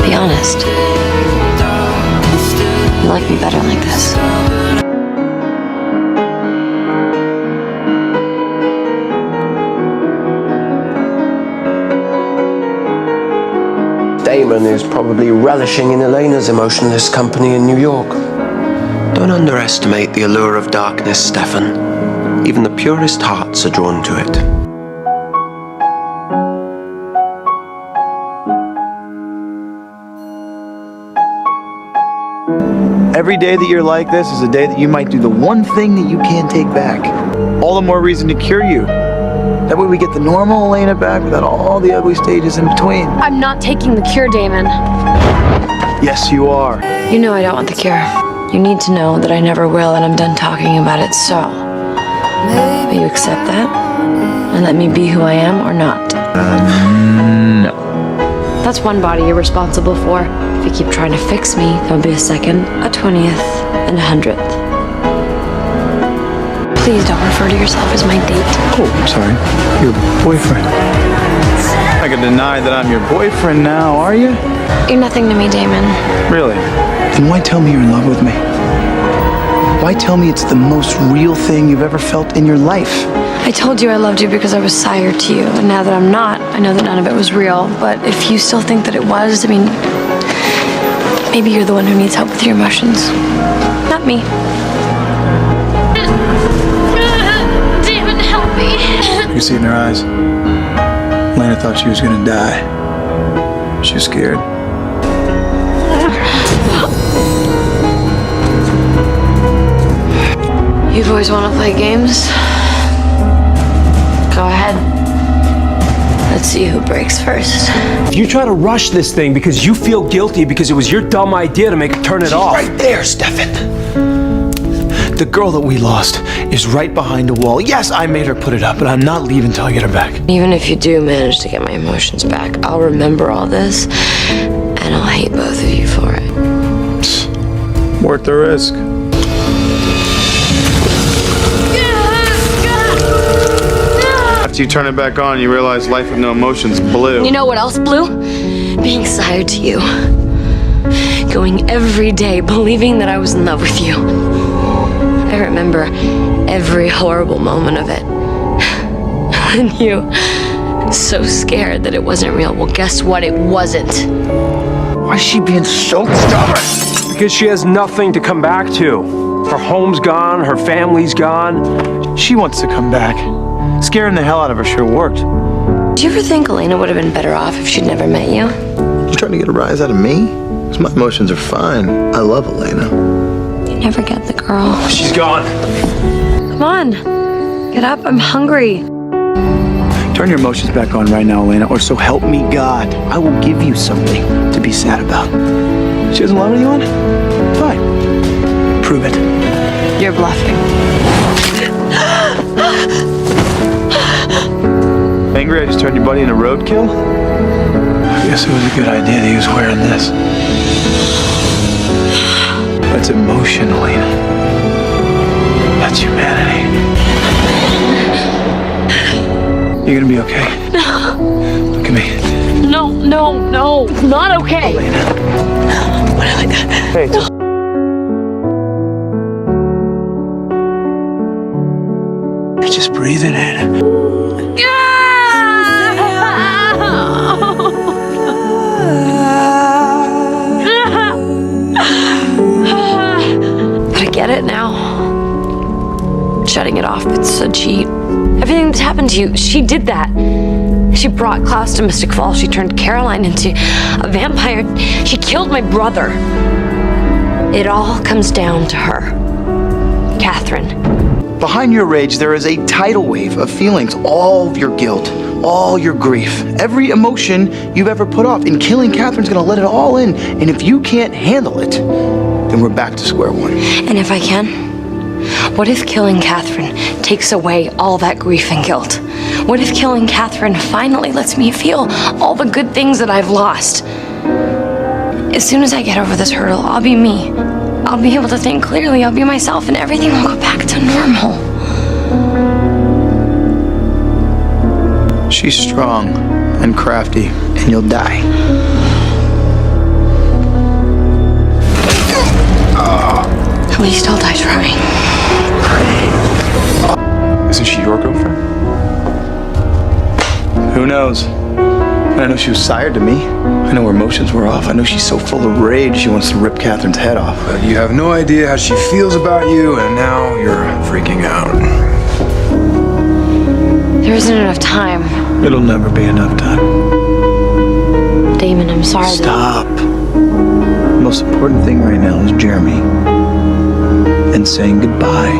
be honest? You like me better like this.
Damon is probably relishing in Elena's emotionless company in New York. Don't underestimate the allure of darkness, Stefan. Even the purest hearts are drawn to it.
Every day that you're like this is a day that you might do the one thing that you can't take back. All the more reason to cure you. That way we get the normal Elena back without all the ugly stages in between.
I'm not taking the cure, Damon.
Yes, you are.
You know I don't want the cure. You need to know that I never will, and I'm done talking about it, so will you accept that? And let me be who I am or not?
No.
That's one body you're responsible for. If you keep trying to fix me, there'll be a second, a 20th, and a 100th. Please don't refer to yourself as my date.
Oh, I'm sorry. Your boyfriend. I can deny that I'm your boyfriend now, are you?
You're nothing to me, Damon.
Really? Then why tell me you're in love with me? Why tell me it's the most real thing you've ever felt in your life?
I told you I loved you because I was sire to you, and now that I'm not, I know that none of it was real. But if you still think that it was, I mean, maybe you're the one who needs help with your emotions. Not me. Damon, help me.
You can see it in her eyes. Elena thought she was gonna die. She was scared.
You boys want to play games? Go ahead. Let's see who breaks first.
If you try to rush this thing because you feel guilty because it was your dumb idea to make her turn it off.
Right there, Stefan. The girl that we lost is right behind a wall. Yes, I made her put it up, but I'm not leaving until I get her back.
Even if you do manage to get my emotions back, I'll remember all this, and I'll hate both of you for it.
Worth the risk. After you turn it back on, you realize life with no emotions blue.
You know what else blue? Being sire to you. Going every day believing that I was in love with you. I remember every horrible moment of it. And you, so scared that it wasn't real. Well, guess what? It wasn't.
Why is she being so stubborn?
Because she has nothing to come back to. Her home's gone, her family's gone.
She wants to come back. Scaring the hell out of her sure worked.
Do you ever think Elena would have been better off if she'd never met you?
You trying to get a rise out of me? Because my emotions are fine. I love Elena.
You never get the girl.
She's gone.
Come on. Get up. I'm hungry.
Turn your emotions back on right now, Elena, or so help me God. I will give you something to be sad about. She doesn't love anyone? Fine. Prove it.
You're bluffing.
Angry I just turned your buddy into roadkill? I guess it was a good idea that he was wearing this. That's emotion, Elena. That's humanity. You're gonna be okay.
No.
Look at me.
No. Not okay.
Elena.
What am I gonna...
Hey, You're just breathing in.
But I get it now. Shutting it off, it's a cheat. Everything that's happened to you, she did that. She brought Klaus to Mystic Falls. She turned Caroline into a vampire. She killed my brother. It all comes down to her. Catherine.
Behind your rage, there is a tidal wave of feelings, all of your guilt, all your grief, every emotion you've ever put off. And killing Catherine's gonna let it all in. And if you can't handle it, then we're back to square one.
And if I can? What if killing Catherine takes away all that grief and guilt? What if killing Catherine finally lets me feel all the good things that I've lost? As soon as I get over this hurdle, I'll be me. I'll be able to think clearly, I'll be myself, and everything will go back to normal.
She's strong and crafty, and you'll die.
At least I'll die trying.
Isn't she your girlfriend?
Who knows? And I know she was sired to me. I know her emotions were off. I know she's so full of rage she wants to rip Catherine's head off.
But you have no idea how she feels about you, and now you're freaking out.
There isn't enough time.
It'll never be enough time.
Damon, I'm sorry.
Stop. The most important thing right now is Jeremy. And saying goodbye.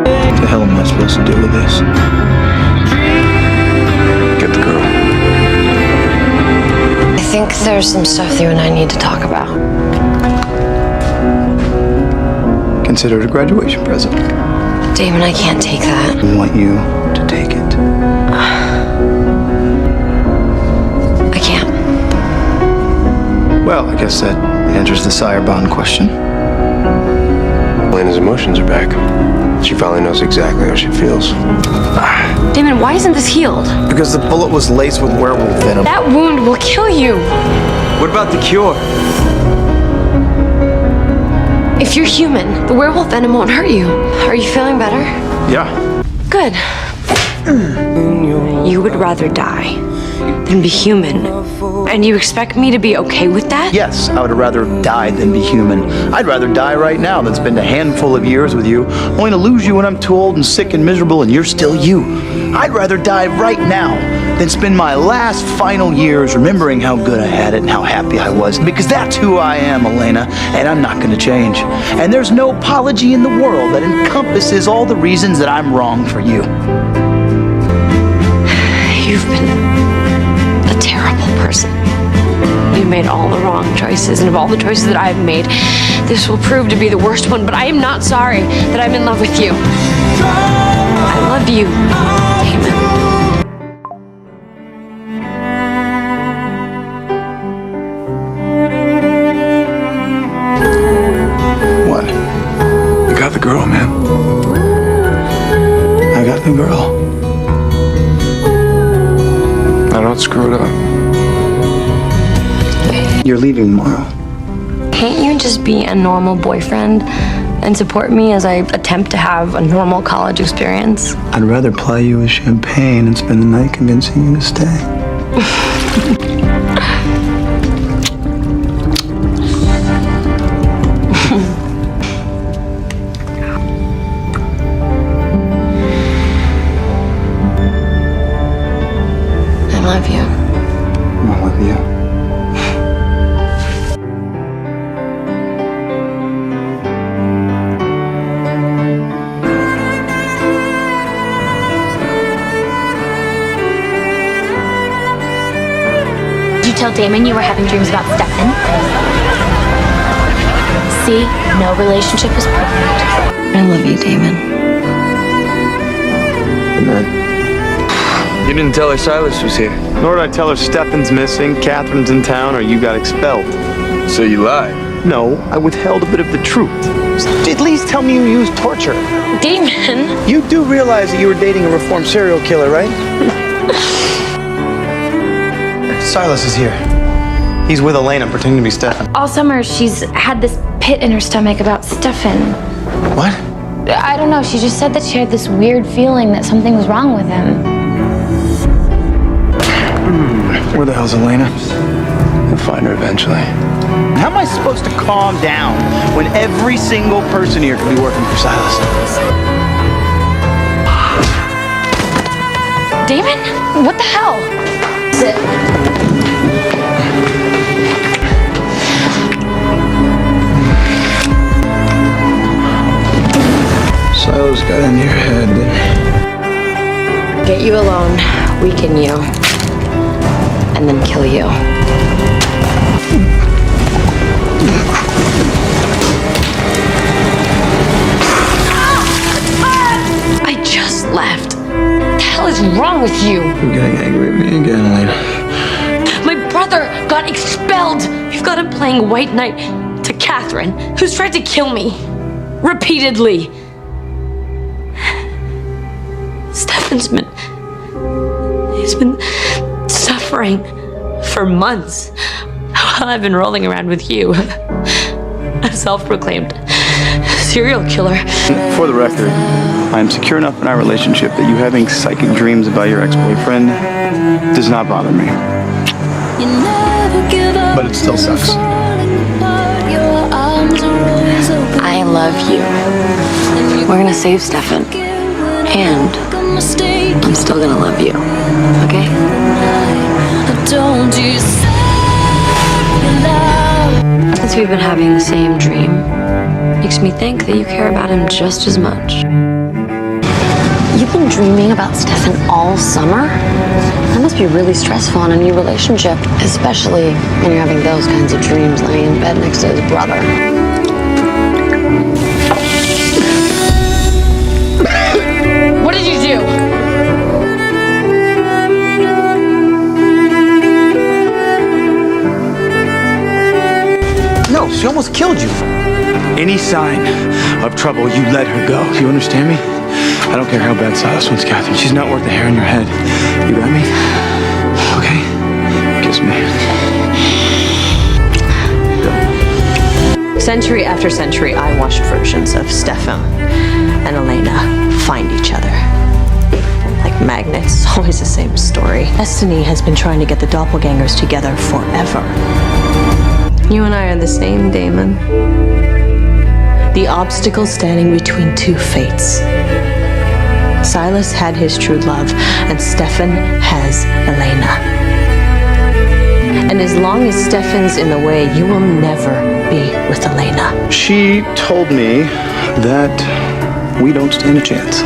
What the hell am I supposed to do with this?
Get the girl.
I think there's some stuff you and I need to talk about.
Consider it a graduation present.
Damon, I can't take that.
I want you to take it.
I can't.
Well, I guess that answers the sire bond question.
Elena's emotions are back. She finally knows exactly how she feels.
Damon, why isn't this healed?
Because the bullet was laced with werewolf venom.
That wound will kill you.
What about the cure?
If you're human, the werewolf venom won't hurt you. Are you feeling better?
Yeah.
Good. You would rather die than be human. And you expect me to be okay with that?
Yes, I would rather have died than be human. I'd rather die right now than spend a handful of years with you, only to lose you when I'm too old and sick and miserable and you're still you. I'd rather die right now than spend my last final years remembering how good I had it and how happy I was. Because that's who I am, Elena, and I'm not going to change. And there's no apology in the world that encompasses all the reasons that I'm wrong for you.
You've been a terrible person. You made all the wrong choices, and of all the choices that I've made, this will prove to be the worst one, but I am not sorry that I'm in love with you. I love you, Damon.
What?
You got the girl, man.
I got the girl.
Now don't screw it up.
You're leaving tomorrow.
Can't you just be a normal boyfriend and support me as I attempt to have a normal college experience?
I'd rather ply you with champagne and spend the night convincing you to stay.
I love you.
I love you.
Did you tell Damon you were having dreams about Stefan? See, no relationship is perfect.
I love you, Damon.
Good night.
You didn't tell her Silas was here.
Nor did I tell her Stefan's missing, Catherine's in town, or you got expelled.
So you lied.
No, I withheld a bit of the truth. At least tell me you used torture.
Damon!
You do realize that you were dating a reformed serial killer, right? Silas is here. He's with Elena, pretending to be Stefan.
All summer, she's had this pit in her stomach about Stefan.
What?
I don't know. She just said that she had this weird feeling that something was wrong with him.
Where the hell's Elena?
You'll find her eventually.
How am I supposed to calm down when every single person here could be working for Silas?
Damon? What the hell? Sit.
Silas got into your head, didn't he?
Get you alone, weaken you, and then kill you. I just left. What the hell is wrong with you?
You're getting angry at me again, Elena.
My brother got expelled. You've got him playing White Knight to Catherine, who's tried to kill me. Repeatedly. Stefan's he's been suffering for months while I've been rolling around with you. A self-proclaimed serial killer.
For the record, I am secure enough in our relationship that you having psychic dreams about your ex-boyfriend does not bother me. But it still sucks.
I love you. We're gonna save Stefan. And I'm still gonna love you. Okay? Since we've been having the same dream, makes me think that you care about him just as much. You've been dreaming about Stefan all summer? That must be really stressful in a new relationship, especially when you're having those kinds of dreams laying in bed next to his brother. What did you do?
No, she almost killed you. Any sign of trouble, you let her go. Do you understand me? I don't care how bad Silas wants Catherine. She's not worth the hair in your head. You got me? Okay? Kiss me.
Century after century, I watched versions of Stefan and Elena find each other. Like magnets, always the same story. Destiny has been trying to get the doppelgangers together forever. You and I are the same, Damon. The obstacle standing between two fates. Silas had his true love, and Stefan has Elena. And as long as Stefan's in the way, you will never be with Elena.
She told me that we don't stand a chance.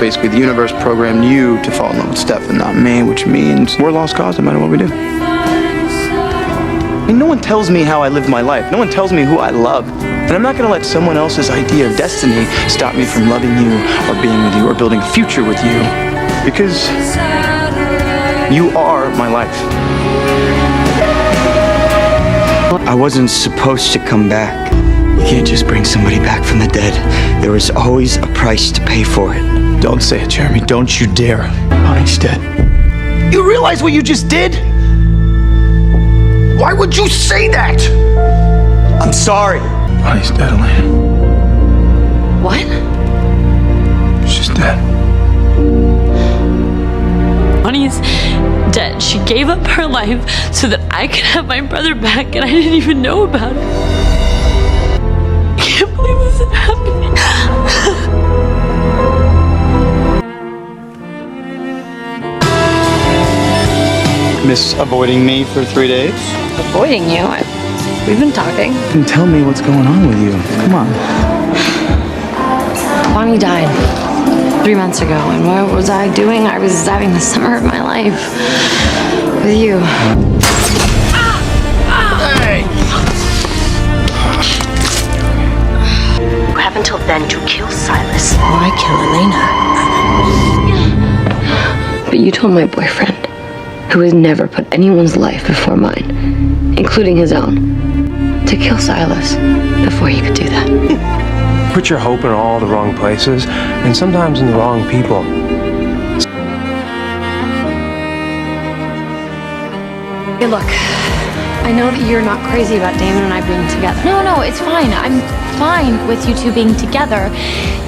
Basically, the universe programmed you to fall in love with Stefan, not me, which means we're a lost cause no matter what we do. I mean, no one tells me how I live my life. No one tells me who I love. And I'm not going to let someone else's idea of destiny stop me from loving you or being with you or building a future with you. Because you are my life.
I wasn't supposed to come back. You can't just bring somebody back from the dead. There was always a price to pay for it.
Don't say it, Jeremy. Don't you dare. Bonnie's dead. You realize what you just did? Why would you say that? I'm sorry. Bonnie's dead, Elena.
What?
She's dead.
Bonnie's dead. She gave up her life so that I could have my brother back, and I didn't even know about it. I can't believe this is happening.
Miss avoiding me for 3 days?
Avoiding you? We've been talking.
Then tell me what's going on with you. Come on.
Bonnie died 3 months ago, and what was I doing? I was having the summer of my life with you.
Hey!
You have until then to kill Silas, or I kill Elena. But you told my boyfriend, who has never put anyone's life before mine, including his own, to kill Silas before he could do that.
Put your hope in all the wrong places, and sometimes in the wrong people.
Hey, look, I know that you're not crazy about Damon and I being together. No, it's fine. I'm fine with you two being together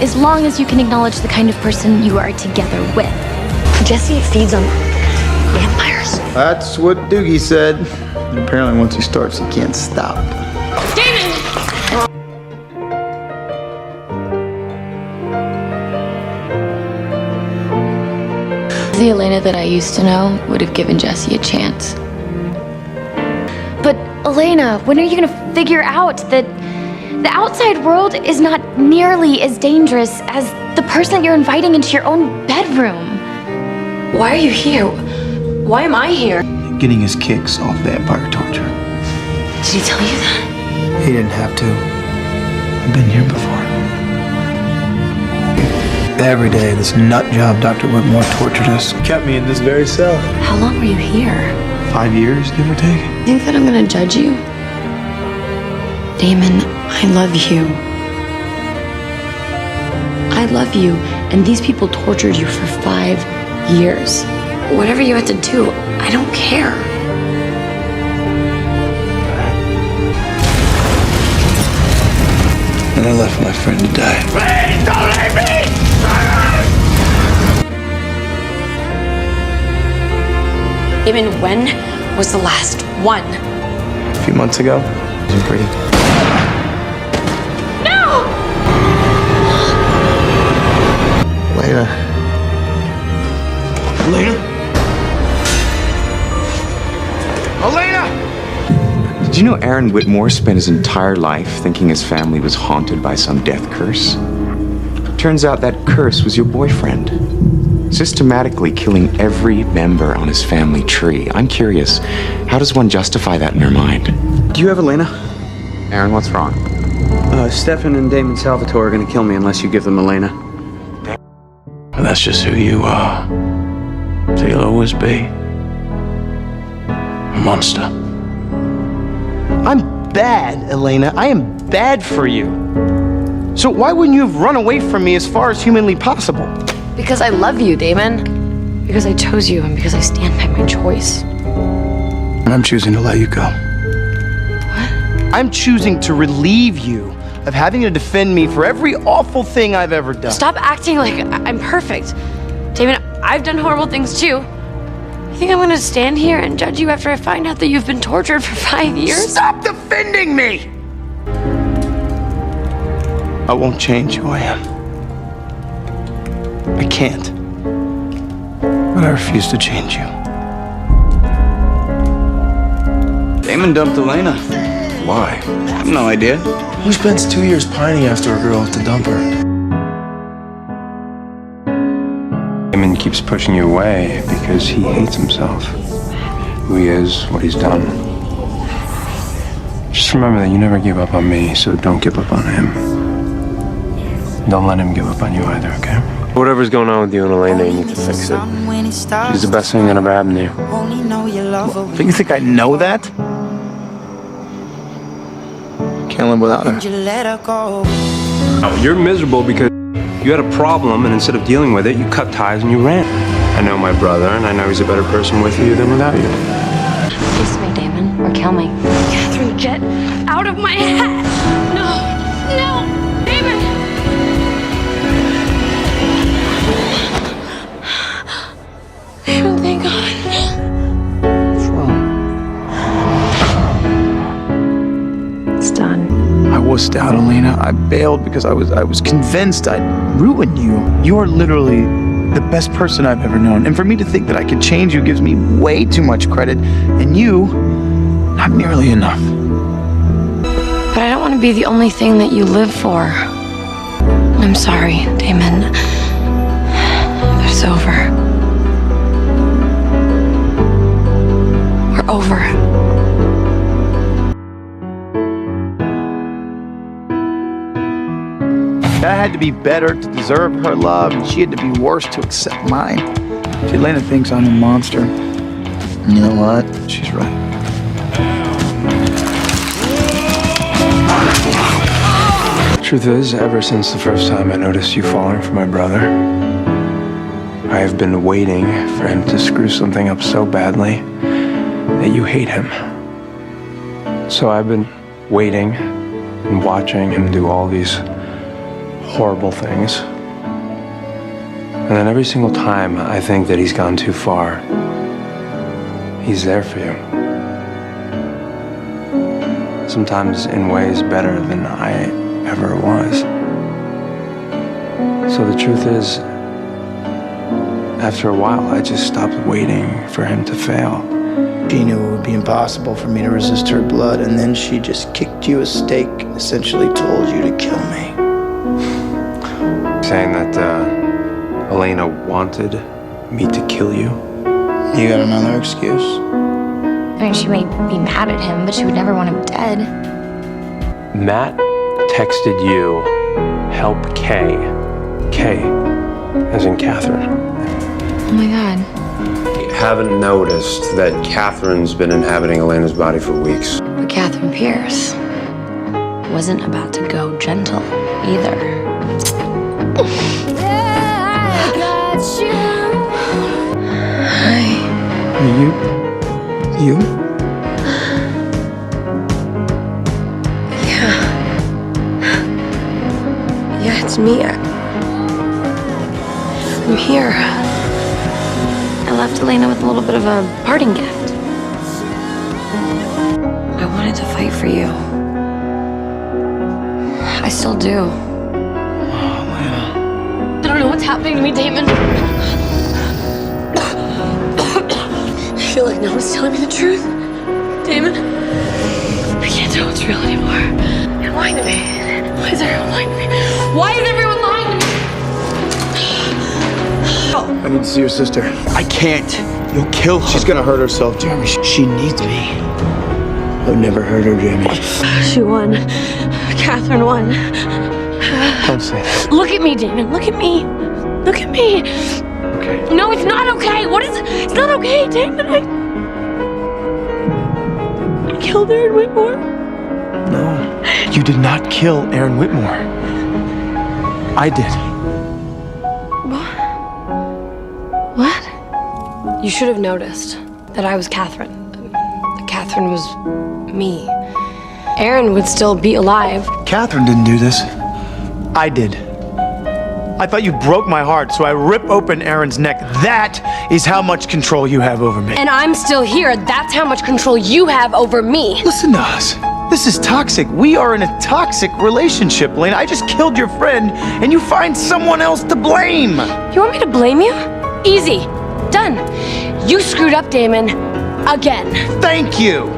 as long as you can acknowledge the kind of person you are together with.
Jesse feeds on vampires.
That's what Doogie said. And apparently once he starts, he can't stop.
Damon!
The Elena that I used to know would have given Jesse a chance.
But Elena, when are you gonna figure out that the outside world is not nearly as dangerous as the person that you're inviting into your own bedroom?
Why are you here? Why am I here?
Getting his kicks off vampire torture.
Did he tell you that?
He didn't have to. I've been here before. Every day, this nut job Dr. Whitmore tortured us. Kept me in this very cell.
How long were you here?
5 years, give or take.
Think that I'm gonna judge you? Damon, I love you. I love you, and these people tortured you for 5 years. Whatever you had to do, I don't care.
And I left my friend to die.
Please don't leave me!
Damon, when was the last one?
A few months ago, it wasn't pretty.
No!
Elena.
Elena! Did you know Aaron Whitmore spent his entire life thinking his family was haunted by some death curse? Turns out that curse was your boyfriend, systematically killing every member on his family tree. I'm curious, how does one justify that in your mind?
Do you have Elena?
Aaron, what's wrong?
Stefan and Damon Salvatore are gonna kill me unless you give them Elena.
Well, that's just who you are. So you'll always be a monster.
I'm bad, Elena. I am bad for you. So why wouldn't you have run away from me as far as humanly possible?
Because I love you, Damon. Because I chose you and because I stand by my choice.
And I'm choosing to let you go. What? I'm choosing to relieve you of having to defend me for every awful thing I've ever done.
Stop acting like I'm perfect. Damon, I've done horrible things too. You think I'm gonna stand here and judge you after I find out that you've been tortured for 5 years?
Stop defending me! I won't change who I am. I can't. But I refuse to change you. Damon dumped Elena.
Why?
I have no idea.
Who spends 2 years pining after a girl to dump her?
Damon keeps pushing you away because he hates himself, who he is, what he's done. Just remember that you never give up on me, so don't give up on him. Don't let him give up on you either, okay? Whatever's going on with you and Elena, you need to fix it. She's the best thing that ever happened to you.
Do you think I know that? Can't live without her.
Oh, you're miserable because you had a problem, and instead of dealing with it, you cut ties and you ran.
I know my brother, and I know he's a better person with you than without you.
Kiss me, Damon, or kill me.
Catherine, get out of my head! No, Damon! Damon, thank God.
What's wrong?
It's done.
I wussed out, Elena. I bailed because I was convinced I'd ruin you. You are literally the best person I've ever known. And for me to think that I could change you gives me way too much credit. And you, not nearly enough.
But I don't want to be the only thing that you live for. I'm sorry, Damon. But it's over. We're over.
I had to be better to deserve her love, and she had to be worse to accept mine. See, Elena thinks I'm a monster. And you know what? She's right.
Truth is, ever since the first time I noticed you falling for my brother, I have been waiting for him to screw something up so badly that you hate him. So I've been waiting and watching him do all these horrible things. And then every single time I think that he's gone too far, he's there for you. Sometimes in ways better than I ever was. So the truth is, after a while, I just stopped waiting for him to fail.
She knew it would be impossible for me to resist her blood, and then she just kicked you a steak and essentially told you to kill me.
Saying that Elena wanted me to kill you.
You got another excuse?
I mean, she may be mad at him, but she would never want him dead.
Matt texted you, help Kay. Kay, as in Catherine.
Oh my God.
Haven't noticed that Catherine's been inhabiting Elena's body for weeks.
But Catherine Pierce wasn't about to go gentle either.
Hi.
You?
Yeah, it's me. I'm here.
I left Elena with a little bit of a parting gift. I wanted to fight for you. I still do.
I don't know what's happening to me, Damon. I feel like no one's telling me the truth. Damon, I can't tell what's real anymore. You're lying to me. Why is everyone lying to me? Why is everyone lying to me?
I need to see your sister. I can't. You'll kill her. She's gonna hurt herself, Jeremy. She needs me. I've never hurt her, Jeremy.
She won. Catherine won.
Don't say that.
Look at me, Damon. Look at me. Look at me.
Okay.
No, it's not okay. What is it? It's not okay, Damon. I killed Aaron Whitmore.
No, you did not kill Aaron Whitmore. I did.
What? You should have noticed that I was Catherine. That Catherine was me. Aaron would still be alive.
Catherine didn't do this. I did. I thought you broke my heart, so I rip open Aaron's neck. That is how much control you have over me.
And I'm still here. That's how much control you have over me.
Listen to us. This is toxic. We are in a toxic relationship, Elena. I just killed your friend, and you find someone else to blame.
You want me to blame you? Easy. Done. You screwed up, Damon. Again.
Thank you.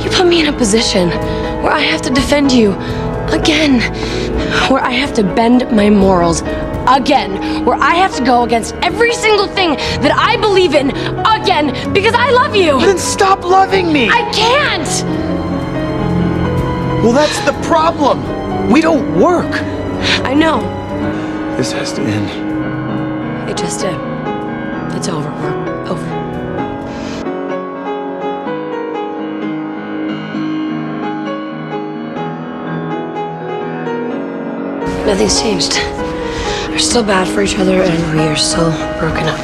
You put me in a position where I have to defend you. Again. Where I have to bend my morals. Again. Where I have to go against every single thing that I believe in. Again. Because I love you.
Then stop loving me.
I can't.
Well, that's the problem. We don't work.
I know.
This has to end.
It just did. It's over. We're over. Nothing's changed. We're still bad for each other and we are still broken up.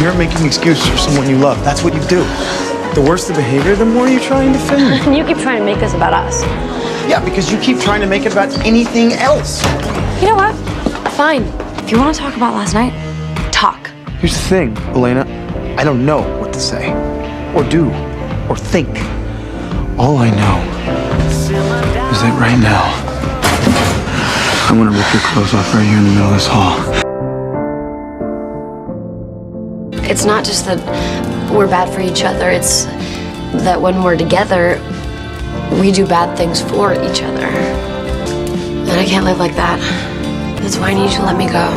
You're making excuses for someone you love. That's what you do. The worse the behavior, the more you're trying to defend.
And you keep trying to make this about us.
Yeah, because you keep trying to make it about anything else.
You know what? Fine. If you want to talk about last night, talk.
Here's the thing, Elena. I don't know what to say, or do, or think. All I know is that right now, I want to rip your clothes off right here in the middle of this hall.
It's not just that we're bad for each other, it's that when we're together, we do bad things for each other. And I can't live like that. That's why I need you to let me go.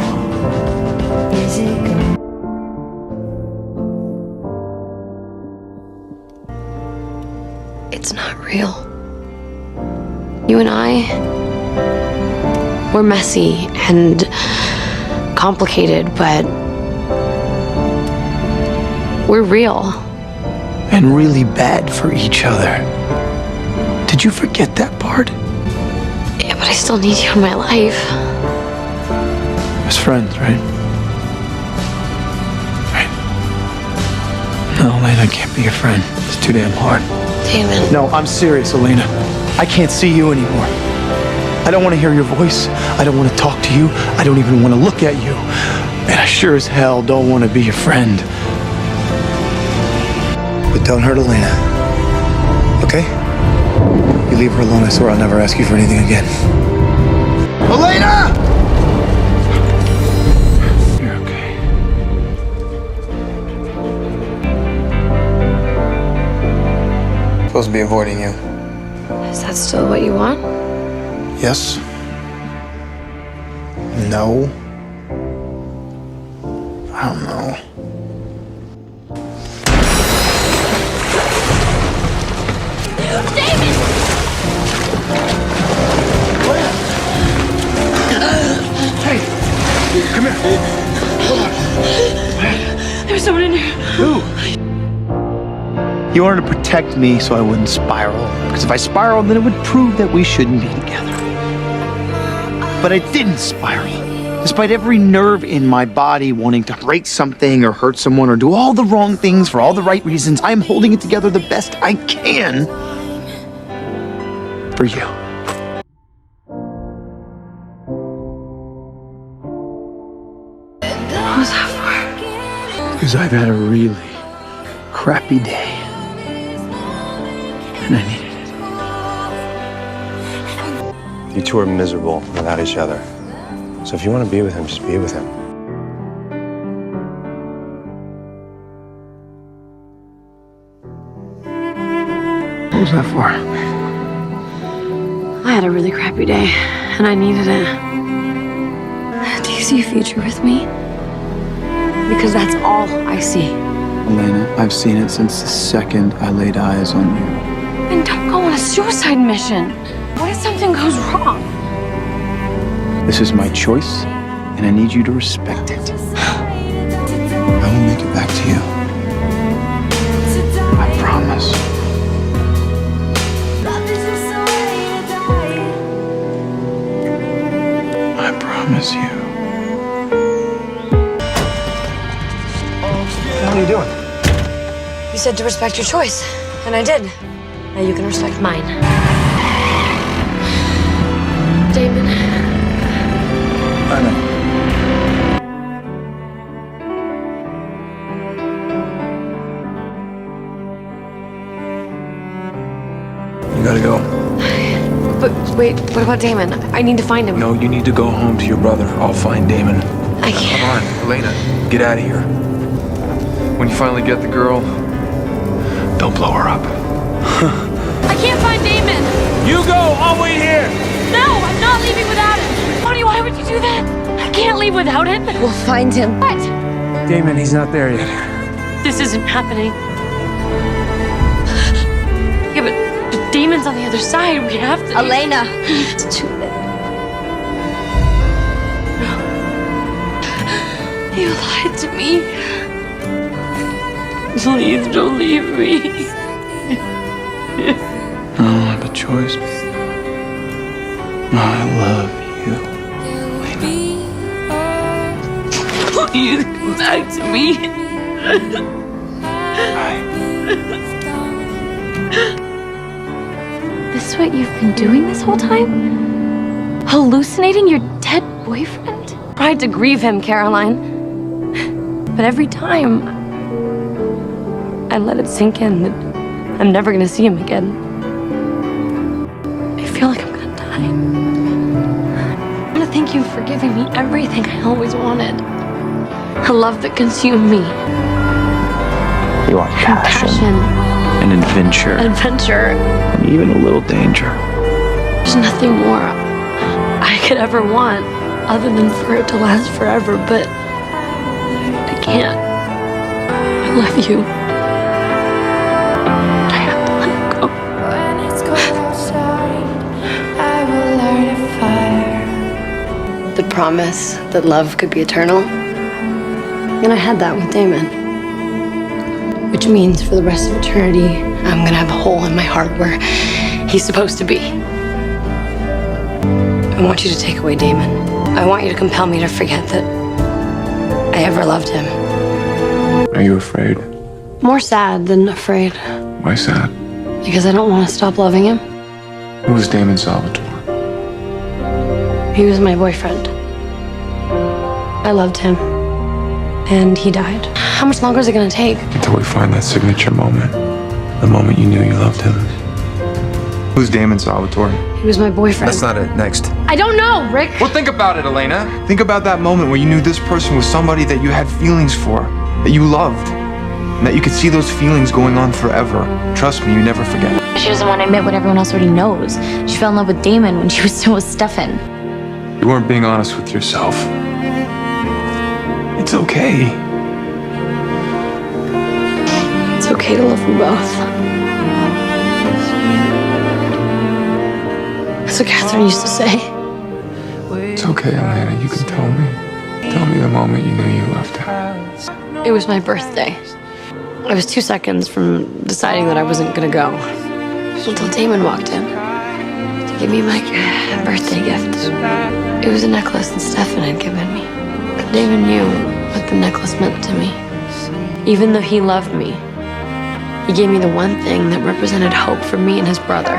It's not real. You and I, we're messy and complicated, but we're real.
And really bad for each other. Did you forget that part?
Yeah, but I still need you in my life.
As friends, right? Right. No, Elena, I can't be your friend. It's too damn hard.
Damon.
No, I'm serious, Elena. I can't see you anymore. I don't want to hear your voice. I don't want to talk to you. I don't even want to look at you. And I sure as hell don't want to be your friend. But don't hurt Elena. Okay? You leave her alone, I swear I'll never ask you for anything again. Elena!
You're okay.
I'm supposed to be avoiding you.
Is that still what you want?
Yes. No. I don't know.
Damon!
Hey! Come here. Come on.
There's someone in here.
Who? You wanted to protect me so I wouldn't spiral. Because if I spiraled, then it would prove that we shouldn't be together. But I didn't spiral. Despite every nerve in my body wanting to break something or hurt someone or do all the wrong things for all the right reasons, I'm holding it together the best I can for you.
What was that for?
Because I've had a really crappy day. And I needed it.
You two are miserable without each other. So if you want to be with him, just be with him.
What was that for?
I had a really crappy day, and I needed it. Do you see a future with me? Because that's all I see.
Elena, I've seen it since the second I laid eyes on you.
And don't go on a suicide mission. What if something goes wrong?
This is my choice, and I need you to respect it. I will make it back to you. I promise. I promise you.
What are you doing?
You said to respect your choice, and I did. Now you can respect mine. Damon.
I know. You gotta go.
But wait, what about Damon? I need to find him.
No, you need to go home to your brother. I'll find Damon.
I can't.
Come on, Elena, get out of here. When you finally get the girl, don't blow her up.
I can't find Damon!
You go! I'll wait here!
No, I'm not leaving without him! Bonnie, why would you do that? I can't leave without him. We'll find him. What?
Damon, he's not there yet.
This isn't happening. Yeah, but Damon's on the other side. We have to...
Elena!
It's too late. No. You lied to me. Please don't leave me.
I don't have a choice. I love you, Elena.
Please come back to me.
This is what you've been doing this whole time? Hallucinating your dead boyfriend?
Tried to grieve him, Caroline. But every time, I let it sink in that I'm never gonna see him again. I feel like I'm gonna die. I wanna thank you for giving me everything I always wanted. A love that consumed me.
You want passion, and adventure,
Adventure.
and even a little danger.
There's nothing more I could ever want other than for it to last forever, but I can't. I love you. I have to let it go.
When it's cold outside, I will light a fire.
The promise that love could be eternal. And I had that with Damon. Which means for the rest of eternity, I'm gonna have a hole in my heart where he's supposed to be. I want you to take away Damon. I want you to compel me to forget that I ever loved him.
Are you afraid?
More sad than afraid.
Why sad?
Because I don't want to stop loving him.
Who was Damon Salvatore?
He was my boyfriend. I loved him. And he died. How much longer is it gonna take?
Until we find that signature moment. The moment you knew you loved him.
Who's Damon Salvatore?
He was my boyfriend.
That's not it. Next.
I don't know, Rick.
Well, think about it, Elena. Think about that moment where you knew this person was somebody that you had feelings for, that you loved, and that you could see those feelings going on forever. Trust me, you never forget.
She doesn't want to admit what everyone else already knows. She fell in love with Damon when she was still with Stefan.
You weren't being honest with yourself. It's okay.
It's okay to love them both. That's what Catherine used to say.
It's okay, Elena. You can tell me. Tell me the moment you knew you loved him.
It was my birthday. I was 2 seconds from deciding that I wasn't gonna go. Until Damon walked in to give me my birthday gift. It was a necklace that Stefan had given me. Damon knew what the necklace meant to me. Even though he loved me, he gave me the one thing that represented hope for me and his brother.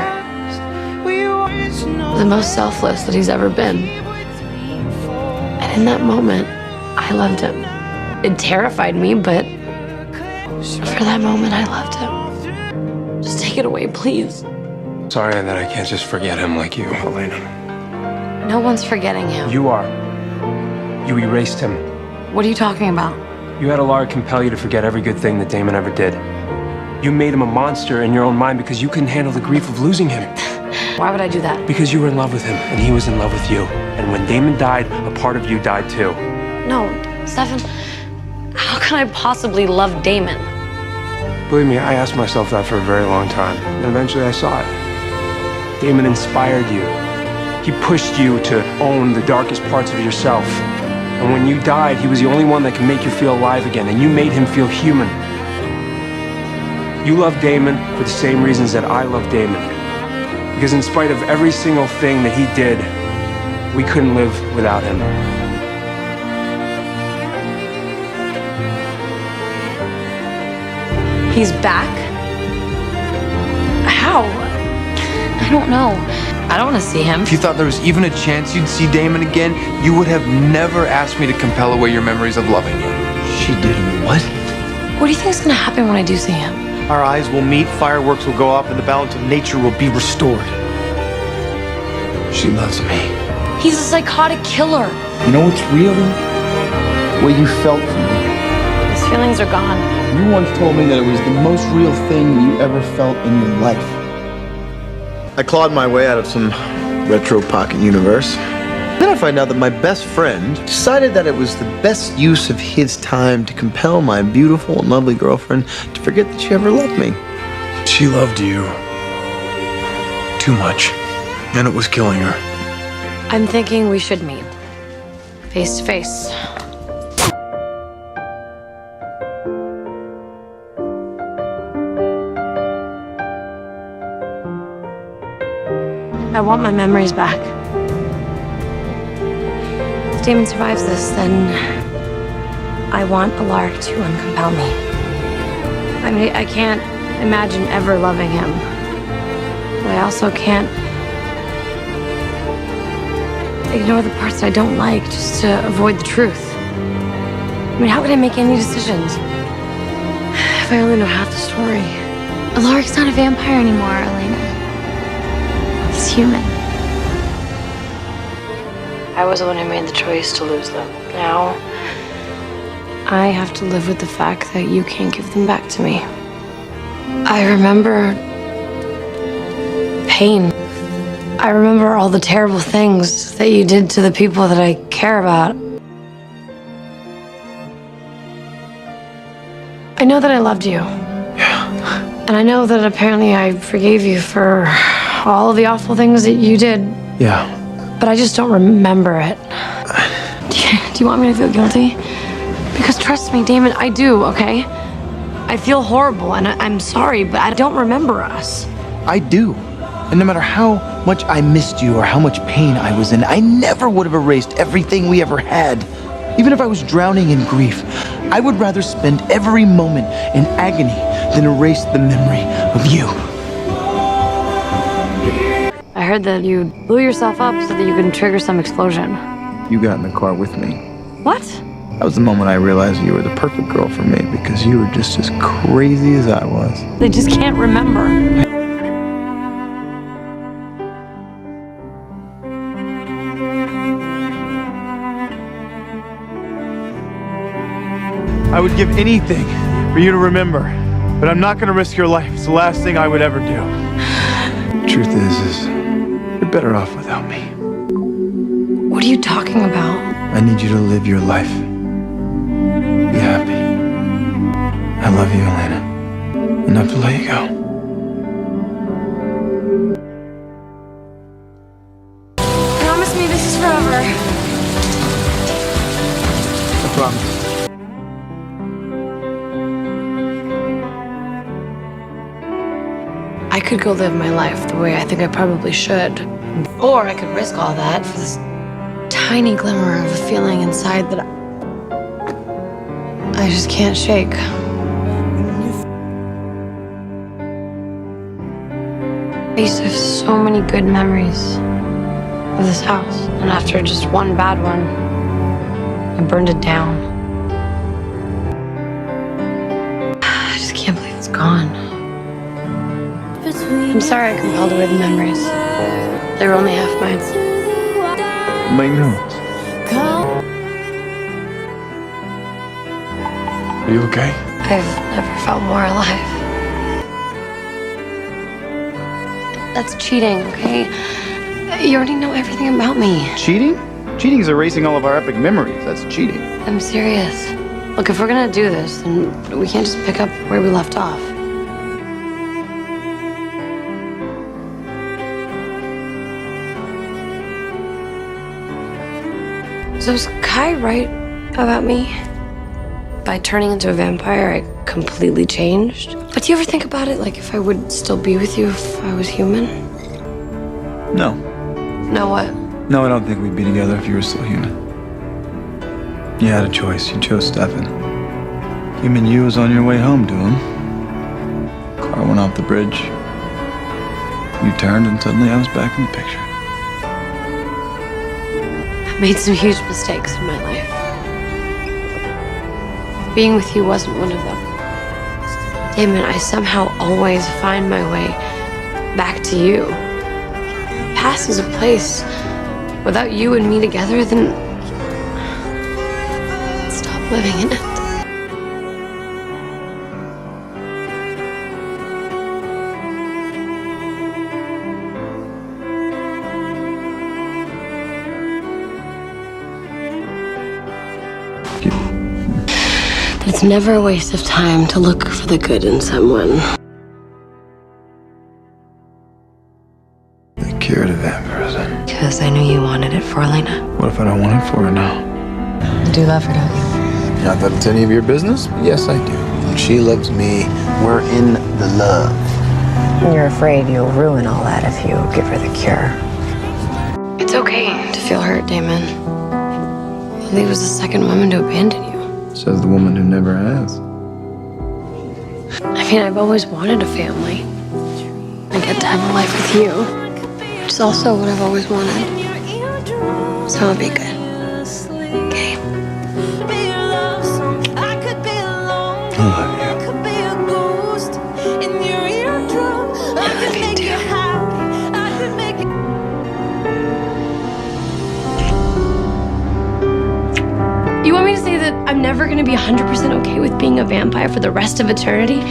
The most selfless that he's ever been. And in that moment, I loved him. It terrified me, but for that moment, I loved him. Just take it away, please.
Sorry that I can't just forget him like you, Elena.
No one's forgetting him.
You are. You erased him.
What are you talking about?
You had Alara compel you to forget every good thing that Damon ever did. You made him a monster in your own mind because you couldn't handle the grief of losing him.
Why would I do that?
Because you were in love with him and he was in love with you. And when Damon died, a part of you died too.
No, Stefan, how can I possibly love Damon?
Believe me, I asked myself that for a very long time. And eventually I saw it. Damon inspired you. He pushed you to own the darkest parts of yourself. And when you died, he was the only one that could make you feel alive again, and you made him feel human. You love Damon for the same reasons that I love Damon. Because in spite of every single thing that he did, we couldn't live without him.
He's back? How? I don't know. I don't want to see him.
If you thought there was even a chance you'd see Damon again, you would have never asked me to compel away your memories of loving you.
She did what?
What do you think is going to happen when I do see him?
Our eyes will meet, fireworks will go off, and the balance of nature will be restored.
She loves me.
He's a psychotic killer.
You know what's real? What you felt for me.
His feelings are gone.
You once told me that it was the most real thing you ever felt in your life.
I clawed my way out of some retro pocket universe. Then I find out that my best friend decided that it was the best use of his time to compel my beautiful and lovely girlfriend to forget that she ever loved me.
She loved you. Too much. And it was killing her.
I'm thinking we should meet. Face to face. I want my memories back. If Damon survives this, then I want Alara to uncompel me. I mean, I can't imagine ever loving him. But I also can't ignore the parts that I don't like just to avoid the truth. I mean, how can I make any decisions if I only know half the story?
Alaric not a vampire anymore, Elena. He's human.
I was the one who made the choice to lose them. Now, I have to live with the fact that you can't give them back to me. I remember pain. I remember all the terrible things that you did to the people that I care about. I know that I loved you. Yeah. And I know that apparently I forgave you for all of the awful things that you did.
Yeah.
But I just don't remember it. Do you want me to feel guilty? Because trust me, Damon, I do, okay? I feel horrible and I'm sorry, but I don't remember us.
I do. And no matter how much I missed you or how much pain I was in, I never would have erased everything we ever had. Even if I was drowning in grief, I would rather spend every moment in agony than erase the memory of you.
heard that you blew yourself up so that you could trigger some explosion.
You got in the car with me.
What?
That was the moment I realized you were the perfect girl for me because you were just as crazy as I was.
They just can't remember.
I would give anything for you to remember, but I'm not going to risk your life. It's the last thing I would ever do. Truth is you're better off without me.
What are you talking about?
I need you to live your life. Be happy. I love you, Elena. Enough to let you go.
Promise me this is forever.
I promise.
I could go live my life the way I think I probably should. Or I could risk all that for this tiny glimmer of a feeling inside that I just can't shake. I used to have so many good memories of this house. And after just one bad one, I burned it down. I just can't believe it's gone. I'm sorry I compelled away the memories. They were only half mine.
Make notes. Are you okay?
I've never felt more alive. That's cheating, okay? You already know everything about me.
Cheating? Cheating is erasing all of our epic memories. That's cheating.
I'm serious. Look, if we're gonna do this, then we can't just pick up where we left off. So is Kai right about me? By turning into a vampire, I completely changed? But do you ever think about it, like if I would still be with you if I was human?
No.
No what?
No, I don't think we'd be together if you were still human. You had a choice. You chose Stefan. Human you was on your way home to him. Car went off the bridge. You turned and suddenly I was back in the picture.
I've made some huge mistakes in my life. Being with you wasn't one of them. Damon, I somehow always find my way back to you. The past is a place. Without you and me together, then stop living in it. It's never a waste of time to look for the good in someone.
The cure to vampirism.
Because I knew you wanted it for Elena.
What if I don't want it for her now?
You do love her, don't you?
Not that it's any of your business, but yes, I do. She loves me. We're in the love.
And you're afraid you'll ruin all that if you give her the cure.
It's okay to feel hurt, Damon. Lily was the second woman to abandon you.
Says the woman who never has.
I mean, I've always wanted a family. I get to have a life with you. Which is also what I've always wanted. So it'll be good. Okay?
I love you.
I love you too. You want me to say that I'm never gonna be 100% okay with being a vampire for the rest of eternity?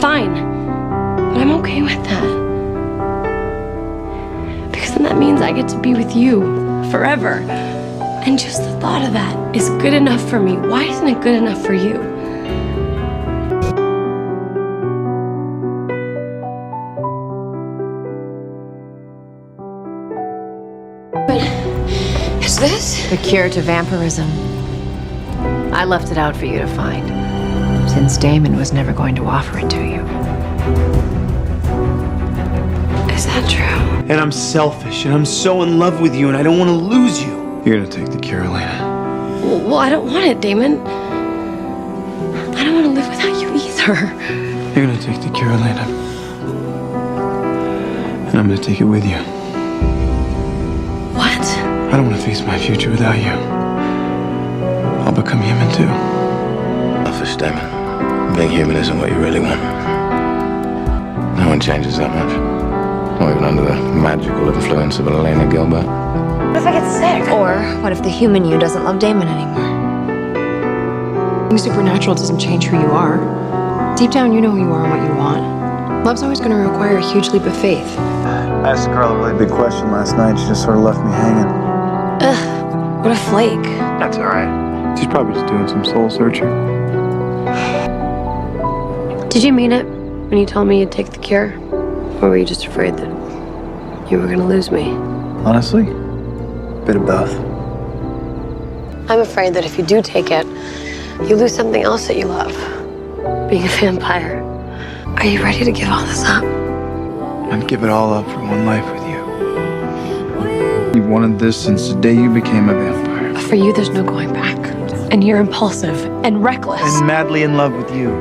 Fine. But I'm okay with that. Because then that means I get to be with you forever. And just the thought of that is good enough for me. Why isn't it good enough for you? But is this?
The cure to vampirism. I left it out for you to find, since Damon was never going to offer it to you.
Is that true?
And I'm selfish, and I'm so in love with you, and I don't want to lose you. You're gonna take the cure, Elena.
Well, I don't want it, Damon. I don't want to live without you either.
You're gonna take the cure, Elena. And I'm gonna take it with you.
I don't want to face my future without you. I'll become human too.
Selfish, Damon. Being human isn't what you really want. No one changes that much. Not even under the magical influence of Elena Gilbert.
What if I get sick? Or what if the human you doesn't love Damon anymore?
Being supernatural doesn't change who you are. Deep down, you know who you are and what you want. Love's always going to require a huge leap of faith.
I asked the girl a really big question last night. She just sort of left me hanging.
Ugh, what a flake.
That's all right. She's probably just doing some soul searching.
Did you mean it when you told me you'd take the cure? Or were you just afraid that you were gonna lose me?
Honestly, a bit of both.
I'm afraid that if you do take it, you lose something else that you love. Being a vampire. Are you ready to give all this up?
I'd give it all up for one life with you. You've wanted this since the day you became a vampire.
For you, there's no going back. And you're impulsive and reckless.
And madly in love with you.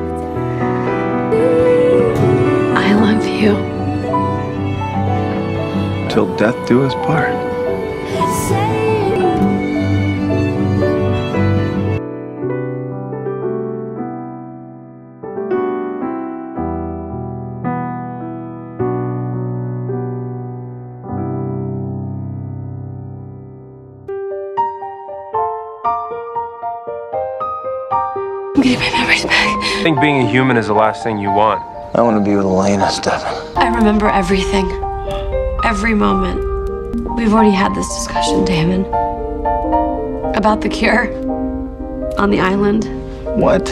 I love you.
Till death do us part.
I'm getting my memories back.
I think being a human is the last thing you want.
I want to be with Elena, Stefan.
I remember everything. Every moment. We've already had this discussion, Damon. About the cure. On the island.
What?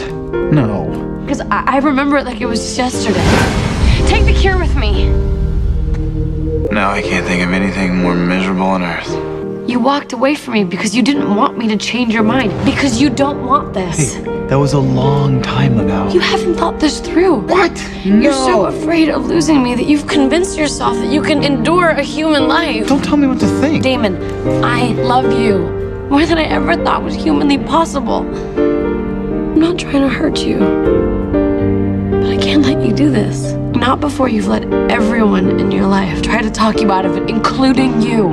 No.
Because I remember it like it was just yesterday. Take the cure with me.
Now I can't think of anything more miserable on earth.
You walked away from me because you didn't want me to change your mind. Because you don't want this.
Hey, that was a long time ago.
You haven't thought this through.
What?
You're so afraid of losing me that you've convinced yourself that you can endure a human life.
Don't tell me what to think.
Damon, I love you. More than I ever thought was humanly possible. I'm not trying to hurt you. But I can't let you do this. Not before you've let everyone in your life try to talk you out of it, including you.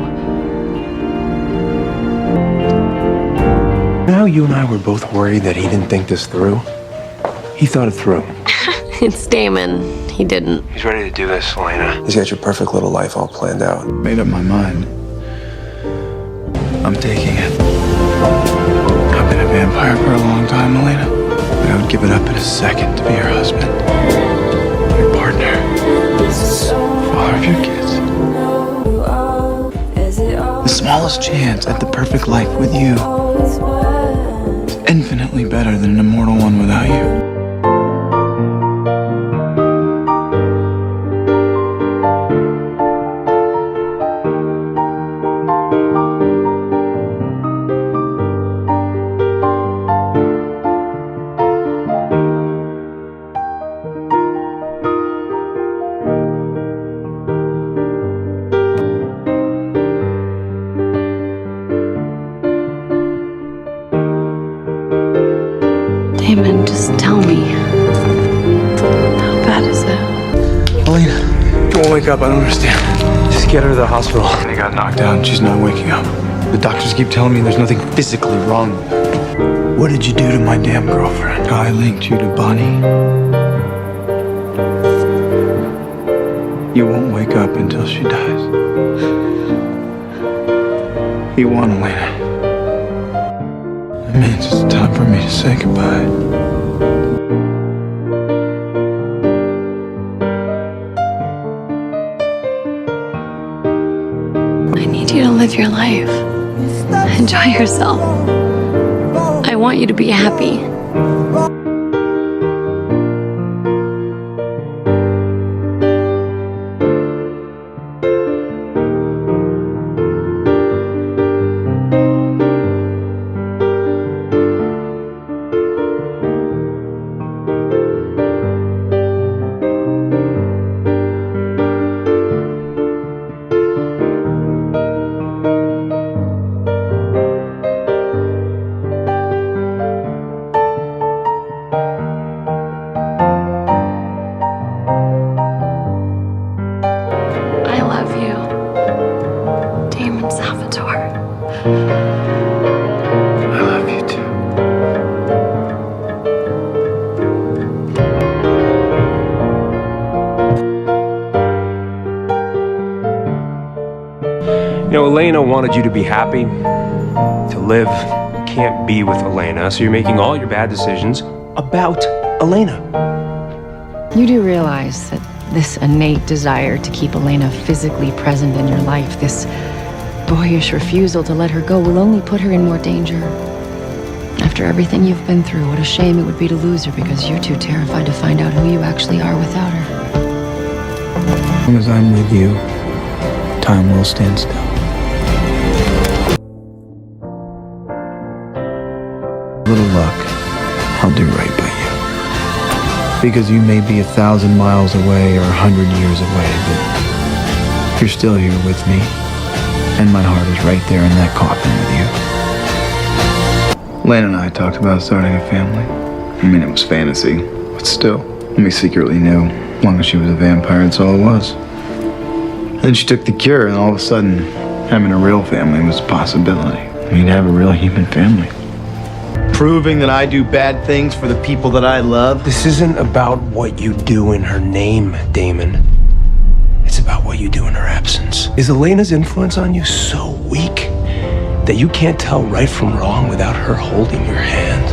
Now you and I were both worried that he didn't think this through. He thought it through.
It's Damon. He didn't.
He's ready to do this, Elena.
He's got your perfect little life all planned out.
Made up my mind. I'm taking it. I've been a vampire for a long time, Elena. But I would give it up in a second to be your husband. Your partner. Father of your kids. The smallest chance at the perfect life with you. Infinitely better than an immortal one without you.
Damon, just tell me. How bad is it?
Elena, you won't wake up. I don't understand.
Just get her to the hospital.
They got knocked out and she's not waking up. The doctors keep telling me there's nothing physically wrong with her. What did you do to my damn girlfriend? I linked you to Bonnie. You won't wake up until she dies. You won, Elena. It means it's time for me to say goodbye.
I need you to live your life. Enjoy yourself. I want you to be happy. I love you, Damon Salvatore.
I love you too.
You know, Elena wanted you to be happy, to live. You can't be with Elena, so you're making all your bad decisions about Elena.
You do realize that this innate desire to keep Elena physically present in your life, this boyish refusal to let her go, will only put her in more danger. After everything you've been through, what a shame it would be to lose her because you're too terrified to find out who you actually are without her.
As long as I'm with you, time will stand still. Little luck, I'll do right by you. Because you may be 1,000 miles away or 100 years away, but you're still here with me. And my heart is right there in that coffin with you. Elena and I talked about starting a family. I mean, it was fantasy, but still. We secretly knew, as long as she was a vampire, that's all it was. Then she took the cure, and all of a sudden, having a real family was a possibility. We'd have a real human family. Proving that I do bad things for the people that I love.
This isn't about what you do in her name, Damon. It's about what you do in her absence. Is Elena's influence on you so weak that you can't tell right from wrong without her holding your hand?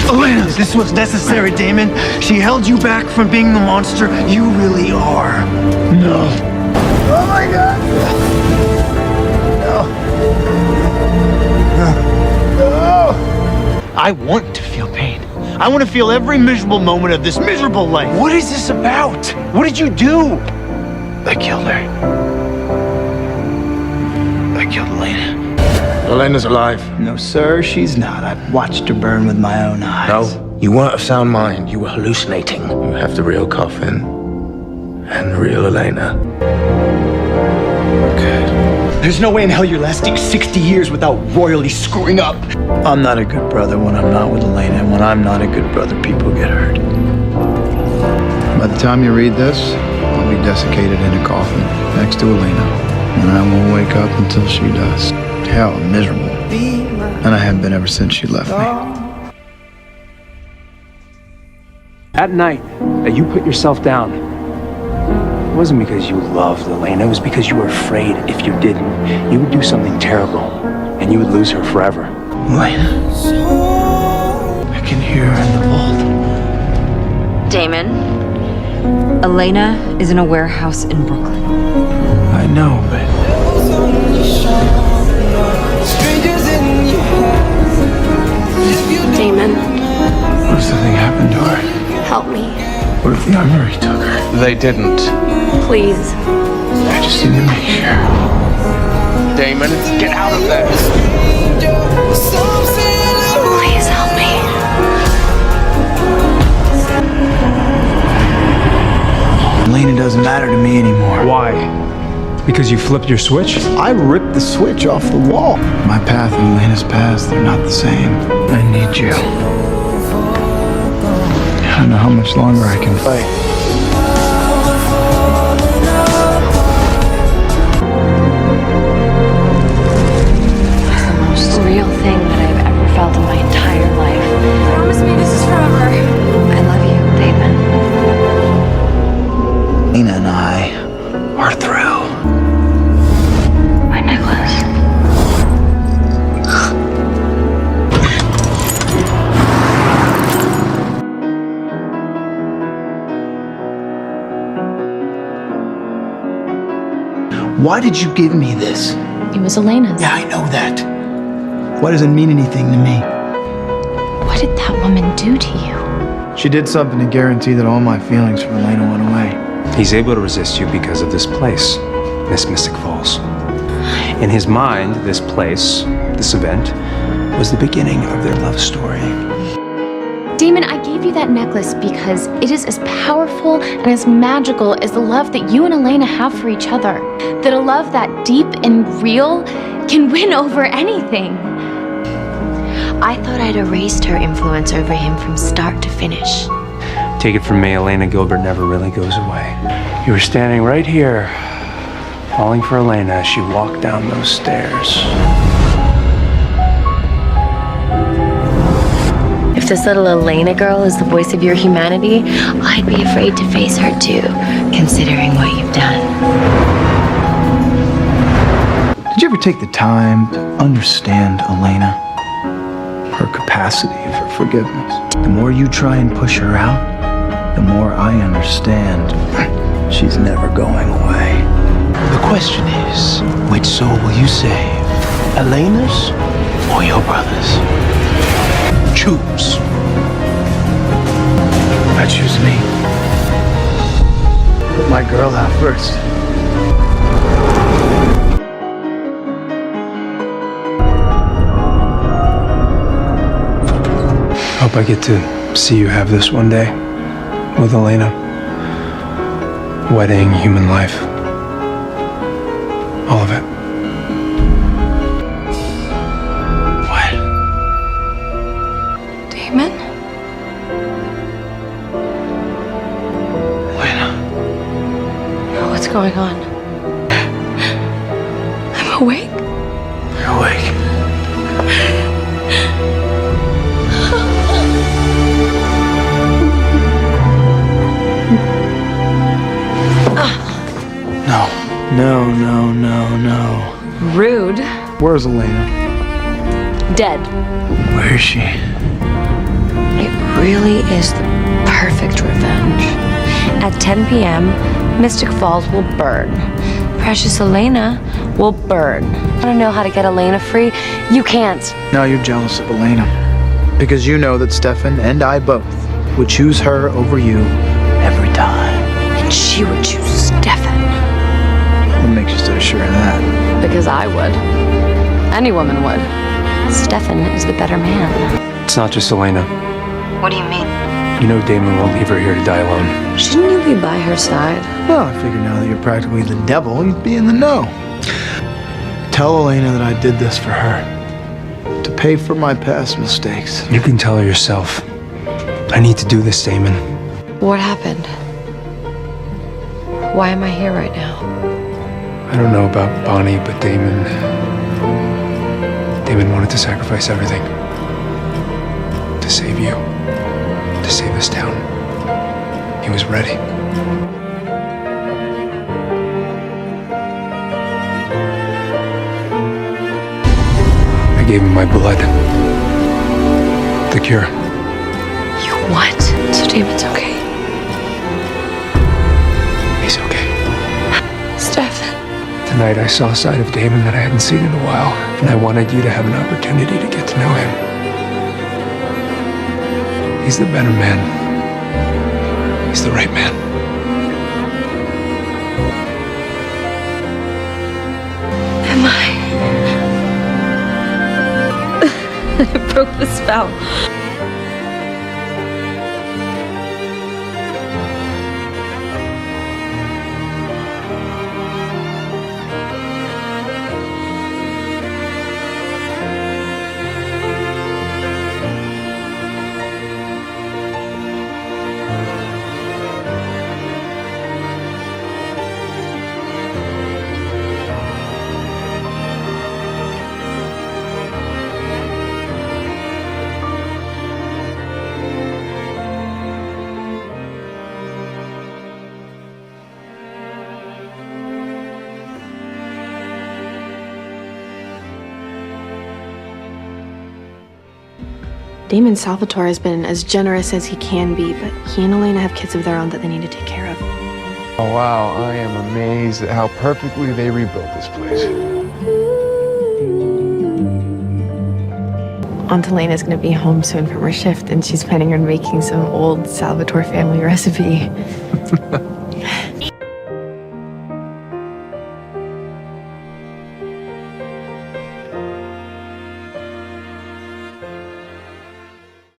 Elena, this was necessary, Damon. She held you back from being the monster you really are. No. Oh my God! No. No. I want to feel pain. I want to feel every miserable moment of this miserable life.
What is this about? What did you do?
I killed her. I killed Elena.
Elena's alive.
No, sir, she's not. I've watched her burn with my own eyes.
No, you weren't of sound mind. You were hallucinating. You have the real coffin and the real Elena.
Good. There's no way in hell you're lasting 60 years without royally screwing up. I'm not a good brother when I'm not with Elena, and when I'm not a good brother, people get hurt. By the time you read this, I'll be desiccated in a coffin next to Elena, and I won't wake up until she does. Hell, I'm miserable. And I have been ever since she left me.
That night that you put yourself down, it wasn't because you loved Elena, it was because you were afraid if you didn't, you would do something terrible, and you would lose her forever.
Elena. I can hear her in the vault.
Damon, Elena is in a warehouse in Brooklyn.
I know, but...
Damon,
What if something happened to her?
help me.
What if the armory took her?
They didn't.
Please.
I just need to make sure.
Damon, get out of there.
Please help me.
Elena doesn't matter to me anymore.
Why? Because you flipped your switch?
I ripped the switch off the wall. My path and Elena's path, they're not the same. I need you. I don't know how much longer I can fight.
It's the most real thing that I've ever felt in my entire life.
Promise me this is forever.
I love you, Damon.
Elena and I are through.
My necklace.
Why did you give me this?
It was Elena's.
Yeah, I know that. Why does it mean anything to me?
What did that woman do to you?
She did something to guarantee that all my feelings for Elena went away.
He's able to resist you because of this place, this Mystic Falls. In his mind, this place, this event, was the beginning of their love story.
Damon, I gave you that necklace because it is as powerful and as magical as the love that you and Elena have for each other. That a love that deep and real can win over anything.
I thought I'd erased her influence over him from start to finish.
Take it from me, Elena Gilbert never really goes away. You were standing right here, falling for Elena as she walked down those stairs.
If this little Elena girl is the voice of your humanity, I'd be afraid to face her too, considering what you've done.
Did you ever take the time to understand Elena? Her capacity for forgiveness. The more you try and push her out, the more I understand she's never going away. The question is, which soul will you save? Elena's or your brother's? Choose. I choose me. Put my girl out first.
Hope I get to see you have this one day with Elena. Wedding, human life. All of it.
Damon?
Elena.
What's going on? I'm awake.
You're awake. No.
Rude.
Where's Elena?
Dead.
Where is she?
It really is the perfect revenge. At 10 p.m., Mystic Falls will burn. Precious Elena will burn. Want to know how to get Elena free? You can't.
No, you're jealous of Elena. Because you know that Stefan and I both would choose her over you every time.
And she would choose Stefan.
What makes you so sure of that?
Because I would. Any woman would.
Stefan is the better man.
It's not just Elena.
What do you mean?
You know Damon won't leave her here to die alone.
Shouldn't you be by her side?
Well, I figure now that you're practically the devil, you'd be in the know. Tell Elena that I did this for her. To pay for my past mistakes.
You can tell her yourself. I need to do this, Damon.
What happened? Why am I here right now?
I don't know about Bonnie, but Damon wanted to sacrifice everything. To save you. To save this town. He was ready. I gave him my blood. The cure.
You what? So Damon's okay?
He's okay.
Stefan.
Tonight I saw a side of Damon that I hadn't seen in a while, and I wanted you to have an opportunity to get to know him. He's the better man. He's the right man.
Am I? I broke the spell.
Damon Salvatore has been as generous as he can be, but he and Elena have kids of their own that they need to take care of.
Oh, wow. I am amazed at how perfectly they rebuilt this place.
Aunt Elena's going to be home soon from her shift, and she's planning on making some old Salvatore family recipe.